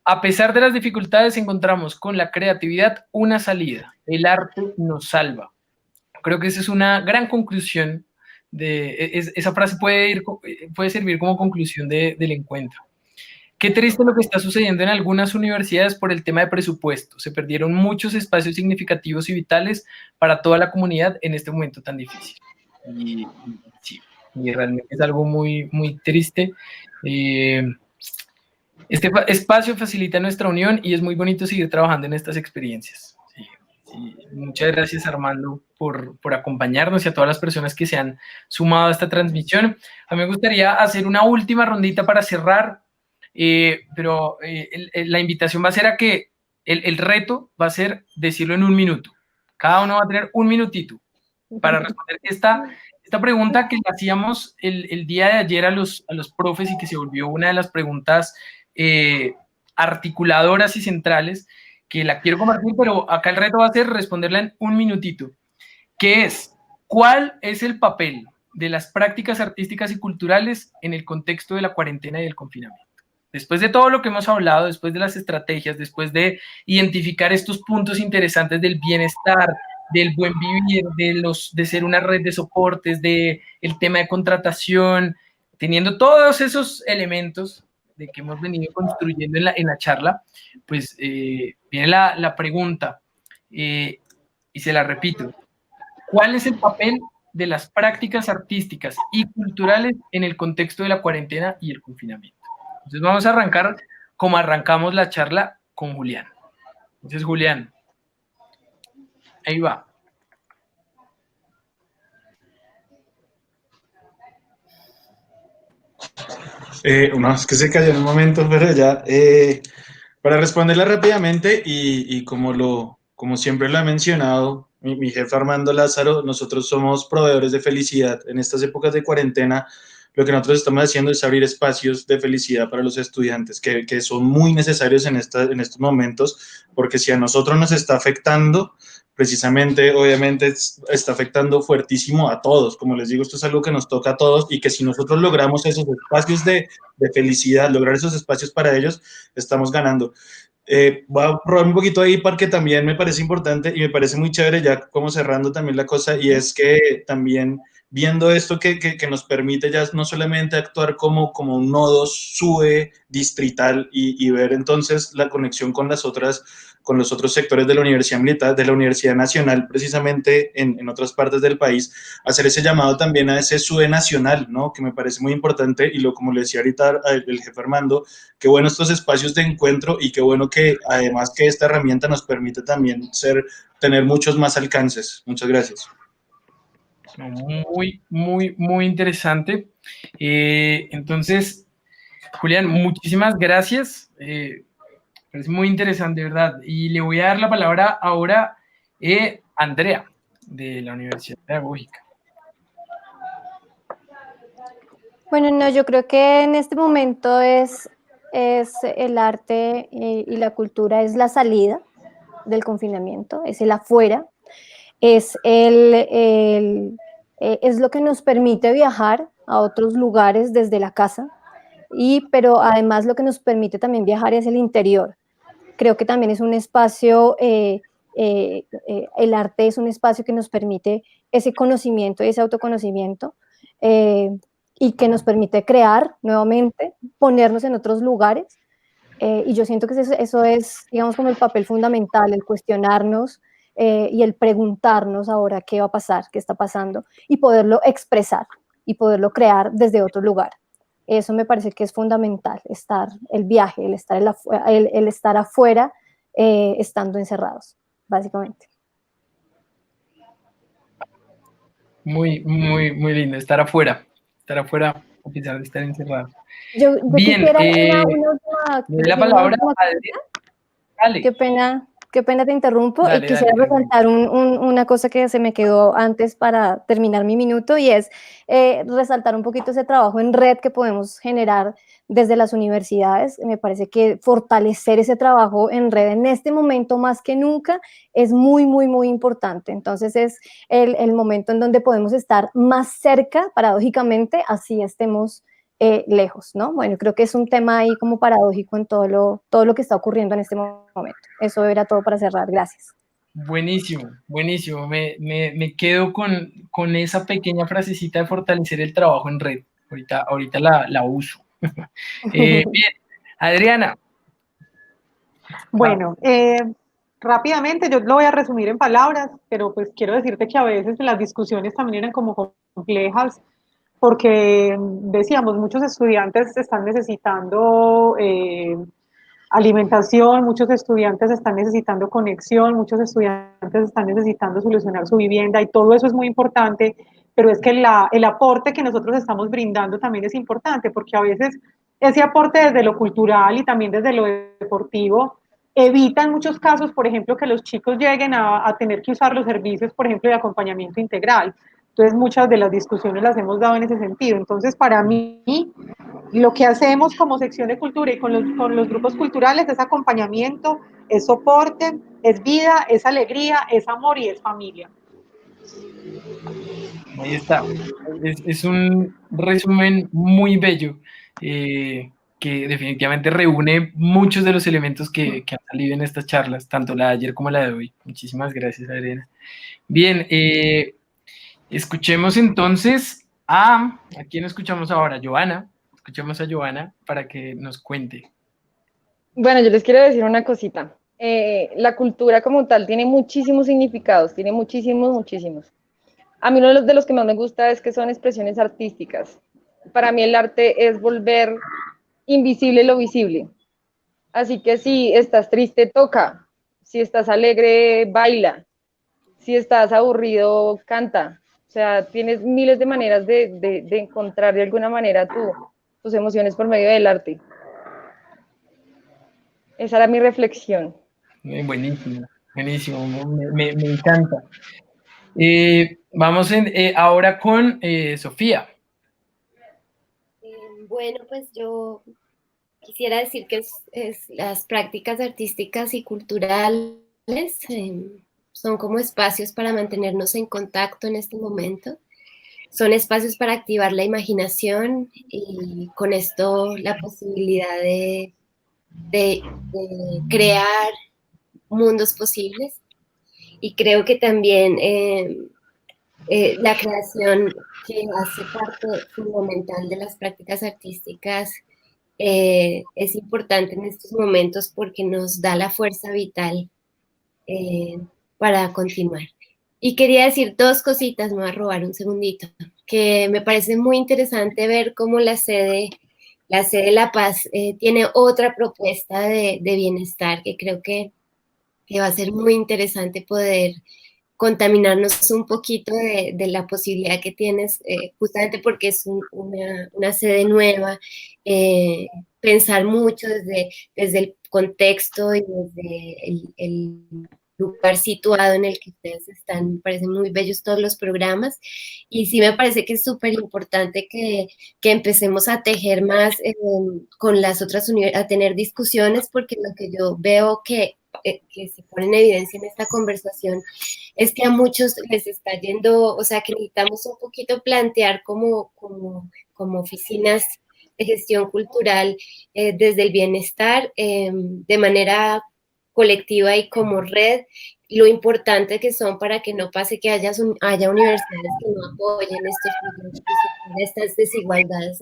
[SPEAKER 1] A pesar de las dificultades, encontramos con la creatividad una salida. El arte nos salva. Creo que esa es una gran conclusión. Esa frase puede servir como conclusión del encuentro. Qué triste lo que está sucediendo en algunas universidades por el tema de presupuesto. Se perdieron muchos espacios significativos y vitales para toda la comunidad en este momento tan difícil. Y sí, y realmente es algo muy, muy triste. Este espacio facilita nuestra unión y es muy bonito seguir trabajando en estas experiencias. Sí, sí. Muchas gracias, Armando, por acompañarnos y a todas las personas que se han sumado a esta transmisión. A mí me gustaría hacer una última rondita para cerrar, pero la invitación va a ser a que el reto va a ser decirlo en 1 minuto. Cada uno va a tener 1 minutito para responder esta pregunta que le hacíamos el día de ayer a los profes y que se volvió una de las preguntas articuladoras y centrales, que la quiero compartir, pero acá el reto va a ser responderla en 1 minutito, que es: ¿cuál es el papel de las prácticas artísticas y culturales en el contexto de la cuarentena y del confinamiento? Después de todo lo que hemos hablado, después de las estrategias, después de identificar estos puntos interesantes del bienestar, del buen vivir, de ser una red de soportes, del tema de contratación, teniendo todos esos elementos de que hemos venido construyendo en la charla, pues viene la pregunta, y se la repito: ¿cuál es el papel de las prácticas artísticas y culturales en el contexto de la cuarentena y el confinamiento? Entonces vamos a arrancar como arrancamos la charla con Julián. Entonces, Julián, ahí va.
[SPEAKER 2] No, es que se cayó en un momento, pero ya. Para responderla rápidamente y como siempre lo he mencionado, mi jefe Armando Lázaro, nosotros somos proveedores de felicidad. En estas épocas de cuarentena, lo que nosotros estamos haciendo es abrir espacios de felicidad para los estudiantes, que son muy necesarios en estos momentos, porque si a nosotros nos está afectando, precisamente, obviamente, está afectando fuertísimo a todos. Como les digo, esto es algo que nos toca a todos y que si nosotros logramos esos espacios de felicidad, lograr esos espacios para ellos, estamos ganando. Voy a probar un poquito ahí porque también me parece importante y me parece muy chévere, ya como cerrando también la cosa, y es que también viendo esto que nos permite ya no solamente actuar como un nodo SUE distrital y ver entonces la conexión con los otros sectores de la Universidad Militar, de la Universidad Nacional, precisamente en otras partes del país, hacer ese llamado también a ese SUE nacional, ¿no? Que me parece muy importante, y como le decía ahorita el jefe Armando, qué bueno estos espacios de encuentro y qué bueno que además que esta herramienta nos permite también tener muchos más alcances. Muchas gracias.
[SPEAKER 1] Muy, muy, muy interesante. Entonces, Julián, muchísimas gracias. Es muy interesante, ¿verdad? Y le voy a dar la palabra ahora a Andrea, de la Universidad Pedagógica.
[SPEAKER 6] Bueno, no, yo creo que en este momento es el arte y la cultura es la salida del confinamiento, es el afuera, es lo que nos permite viajar a otros lugares desde la casa, pero además lo que nos permite también viajar es el interior. Creo que también es un espacio, el arte es un espacio que nos permite ese conocimiento, ese autoconocimiento, y que nos permite crear nuevamente, ponernos en otros lugares, Y yo siento que eso es, digamos, como el papel fundamental, el cuestionarnos y el preguntarnos ahora qué va a pasar, qué está pasando, y poderlo expresar y poderlo crear desde otro lugar. Eso me parece que es fundamental, el viaje, el estar afuera estando encerrados, básicamente.
[SPEAKER 1] Muy, muy, muy lindo, estar afuera a pesar de estar encerrado.
[SPEAKER 6] Yo
[SPEAKER 1] Bien,
[SPEAKER 6] quisiera
[SPEAKER 1] le doy la palabra a Adriana. Dale,
[SPEAKER 6] qué pena te interrumpo, y
[SPEAKER 1] dale,
[SPEAKER 6] quisiera
[SPEAKER 1] dale.
[SPEAKER 6] resaltar una cosa que se me quedó antes para terminar mi minuto, y es resaltar un poquito ese trabajo en red que podemos generar desde las universidades. Me parece que fortalecer ese trabajo en red en este momento más que nunca es muy, muy, muy importante. Entonces es el momento en donde podemos estar más cerca, paradójicamente, así estemos lejos, ¿no? Bueno, creo que es un tema ahí como paradójico en todo lo que está ocurriendo en este momento. Eso era todo para cerrar. Gracias.
[SPEAKER 1] Buenísimo, buenísimo. Me quedo con esa pequeña frasecita de fortalecer el trabajo en red. Ahorita la uso. Bien, Adriana.
[SPEAKER 7] Bueno, rápidamente yo lo voy a resumir en palabras, pero pues quiero decirte que a veces las discusiones también eran como complejas, porque decíamos, muchos estudiantes están necesitando alimentación, muchos estudiantes están necesitando conexión, muchos estudiantes están necesitando solucionar su vivienda, y todo eso es muy importante, pero es que el aporte que nosotros estamos brindando también es importante, porque a veces ese aporte desde lo cultural y también desde lo deportivo evita en muchos casos, por ejemplo, que los chicos lleguen a tener que usar los servicios, por ejemplo, de acompañamiento integral. Entonces, muchas de las discusiones las hemos dado en ese sentido. Entonces, para mí, lo que hacemos como sección de cultura y con los grupos culturales es acompañamiento, es soporte, es vida, es alegría, es amor y es familia.
[SPEAKER 1] Ahí está. Es un resumen muy bello que definitivamente reúne muchos de los elementos que han salido en estas charlas, tanto la de ayer como la de hoy. Muchísimas gracias, Adriana. Bien, escuchemos entonces ¿a quién escuchamos ahora? Joana. Escuchemos a Joana para que nos cuente.
[SPEAKER 3] Bueno, yo les quiero decir una cosita. La cultura como tal tiene muchísimos significados, tiene muchísimos, muchísimos. A mí uno de los que más me gusta es que son expresiones artísticas. Para mí el arte es volver invisible lo visible. Así que si estás triste, toca. Si estás alegre, baila. Si estás aburrido, canta. O sea, tienes miles de maneras de encontrar de alguna manera tus emociones por medio del arte. Esa era mi reflexión.
[SPEAKER 1] Buenísimo, buenísimo, me encanta. Vamos ahora con Sofía.
[SPEAKER 5] Bueno, pues yo quisiera decir que las prácticas artísticas y culturales son como espacios para mantenernos en contacto en este momento. Son espacios para activar la imaginación y con esto la posibilidad de crear mundos posibles. Y creo que también la creación, que hace parte fundamental de las prácticas artísticas, es importante en estos momentos porque nos da la fuerza vital para continuar. Y quería decir dos cositas, me voy a robar un segundito, que me parece muy interesante ver cómo la sede La Paz tiene otra propuesta de bienestar, que creo que va a ser muy interesante poder contaminarnos un poquito de la posibilidad que tienes, justamente porque es una sede nueva, pensar mucho desde el contexto y desde el lugar situado en el que ustedes están. Me parecen muy bellos todos los programas, y sí me parece que es súper importante que empecemos a tejer más con las otras universidades, a tener discusiones, porque lo que yo veo que se pone en evidencia en esta conversación es que a muchos les está yendo, o sea, que necesitamos un poquito plantear como oficinas de gestión cultural desde el bienestar, de manera colectiva y como red, lo importante que son para que no pase que haya universidades que no apoyen estos proyectos, estas desigualdades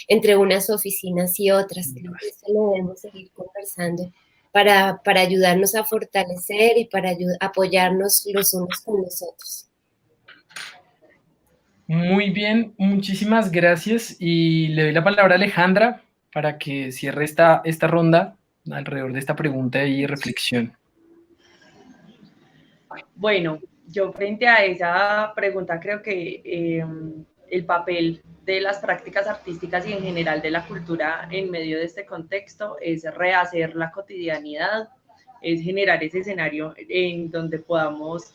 [SPEAKER 5] entre unas oficinas y otras. Creo que eso lo debemos seguir conversando para ayudarnos a fortalecer y para apoyarnos los unos con los otros.
[SPEAKER 1] Muy bien, muchísimas gracias y le doy la palabra a Alejandra para que cierre esta ronda alrededor de esta pregunta y reflexión.
[SPEAKER 4] Bueno, yo frente a esa pregunta creo que el papel de las prácticas artísticas y en general de la cultura en medio de este contexto es rehacer la cotidianidad, es generar ese escenario en donde podamos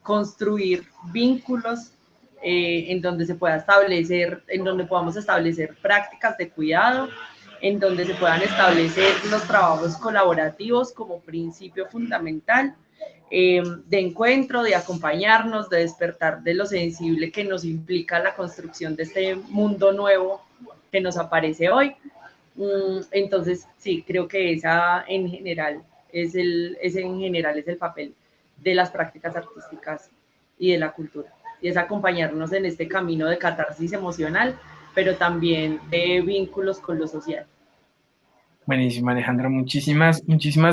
[SPEAKER 4] construir vínculos, en donde se pueda establecer, en donde podamos establecer prácticas de cuidado, en donde se puedan establecer los trabajos colaborativos como principio fundamental, de encuentro, de acompañarnos, de despertar de lo sensible que nos implica la construcción de este mundo nuevo que nos aparece hoy. Entonces, sí, creo que esa en general es el papel de las prácticas artísticas y de la cultura. Y es acompañarnos en este camino de catarsis emocional, pero también de vínculos con lo social.
[SPEAKER 1] Buenísimo, Alejandra, muchísimas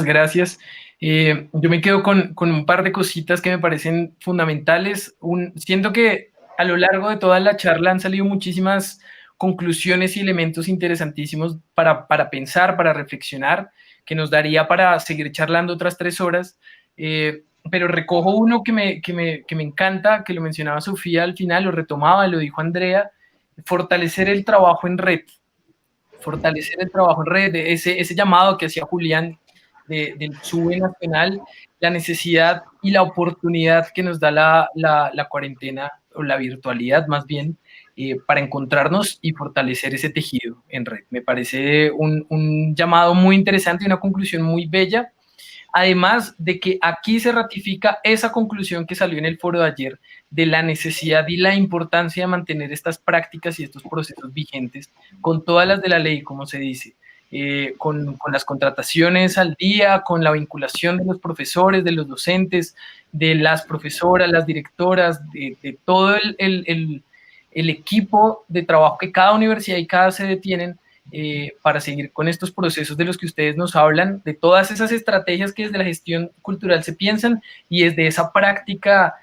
[SPEAKER 1] gracias. Yo me quedo con un par de cositas que me parecen fundamentales. Siento que a lo largo de toda la charla han salido muchísimas conclusiones y elementos interesantísimos para pensar, para reflexionar, que nos daría para seguir charlando otras 3 horas. Pero recojo uno que me encanta, que lo mencionaba Sofía al final, lo retomaba, lo dijo Andrea: fortalecer el trabajo en red. Fortalecer el trabajo en red, ese llamado que hacía Julián del SUBE nacional, la necesidad y la oportunidad que nos da la cuarentena, o la virtualidad más bien, para encontrarnos y fortalecer ese tejido en red. Me parece un llamado muy interesante y una conclusión muy bella. Además de que aquí se ratifica esa conclusión que salió en el foro de ayer, de la necesidad y la importancia de mantener estas prácticas y estos procesos vigentes con todas las de la ley, como se dice, con las contrataciones al día, con la vinculación de los profesores, de los docentes, de las profesoras, las directoras, de todo el equipo de trabajo que cada universidad y cada sede tienen, para seguir con estos procesos de los que ustedes nos hablan, de todas esas estrategias que desde la gestión cultural se piensan y desde esa práctica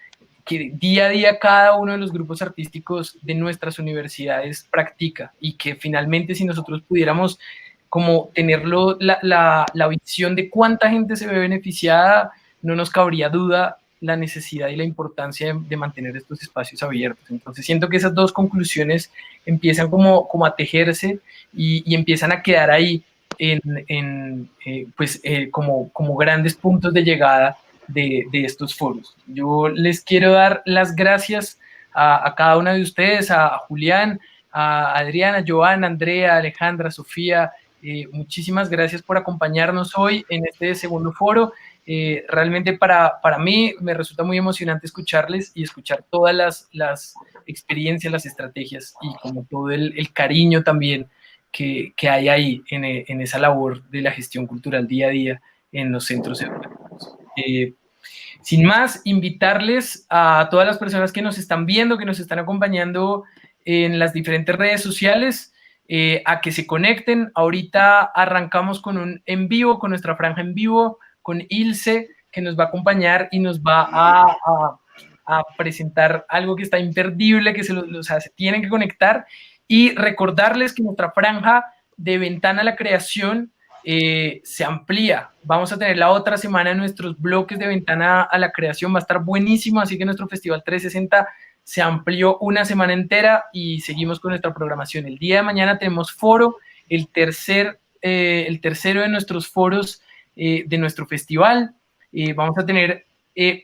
[SPEAKER 1] que día a día cada uno de los grupos artísticos de nuestras universidades practica, y que finalmente, si nosotros pudiéramos como tenerlo, la visión de cuánta gente se ve beneficiada, no nos cabría duda la necesidad y la importancia de mantener estos espacios abiertos. Entonces siento que esas 2 conclusiones empiezan como a tejerse y empiezan a quedar ahí como grandes puntos de llegada de estos foros. Yo les quiero dar las gracias a cada una de ustedes, a Julián, a Adriana, Joana, Andrea, Alejandra, Sofía. Muchísimas gracias por acompañarnos hoy en este segundo foro. Realmente para mí me resulta muy emocionante escucharles y escuchar todas las experiencias, las estrategias y como todo el cariño también que hay ahí en esa labor de la gestión cultural día a día en los centros educativos. Sin más, invitarles a todas las personas que nos están viendo, que nos están acompañando en las diferentes redes sociales, a que se conecten. Ahorita arrancamos con un en vivo, con nuestra franja en vivo, con Ilse, que nos va a acompañar y nos va a presentar algo que está imperdible, que se tienen que conectar. Y recordarles que nuestra franja de Ventana a la Creación se amplía. Vamos a tener la otra semana nuestros bloques de Ventana a la Creación, va a estar buenísimo, así que nuestro Festival 360 se amplió una semana entera y seguimos con nuestra programación. El día de mañana tenemos foro, el tercero de nuestros foros de nuestro festival. Vamos a tener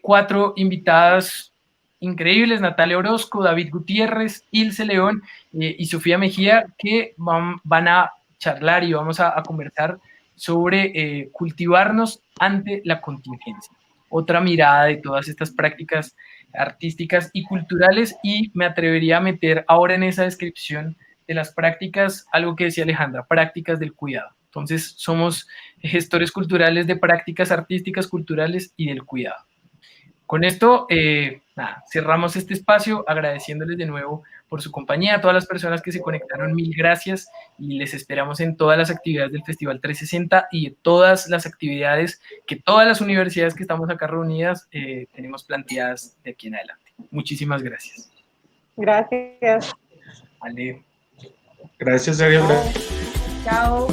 [SPEAKER 1] 4 invitadas increíbles: Natalia Orozco, David Gutiérrez, Ilse León y Sofía Mejía, que van a charlar y vamos a conversar sobre cultivarnos ante la contingencia. Otra mirada de todas estas prácticas artísticas y culturales, y me atrevería a meter ahora en esa descripción de las prácticas algo que decía Alejandra: prácticas del cuidado. Entonces, somos gestores culturales de prácticas artísticas, culturales y del cuidado. Con esto, cerramos este espacio agradeciéndoles de nuevo por su compañía. A todas las personas que se conectaron, mil gracias y les esperamos en todas las actividades del Festival 360 y en todas las actividades que todas las universidades que estamos acá reunidas tenemos planteadas de aquí en adelante. Muchísimas gracias.
[SPEAKER 7] Gracias.
[SPEAKER 1] Vale.
[SPEAKER 2] Gracias, Sergio.
[SPEAKER 3] Chao.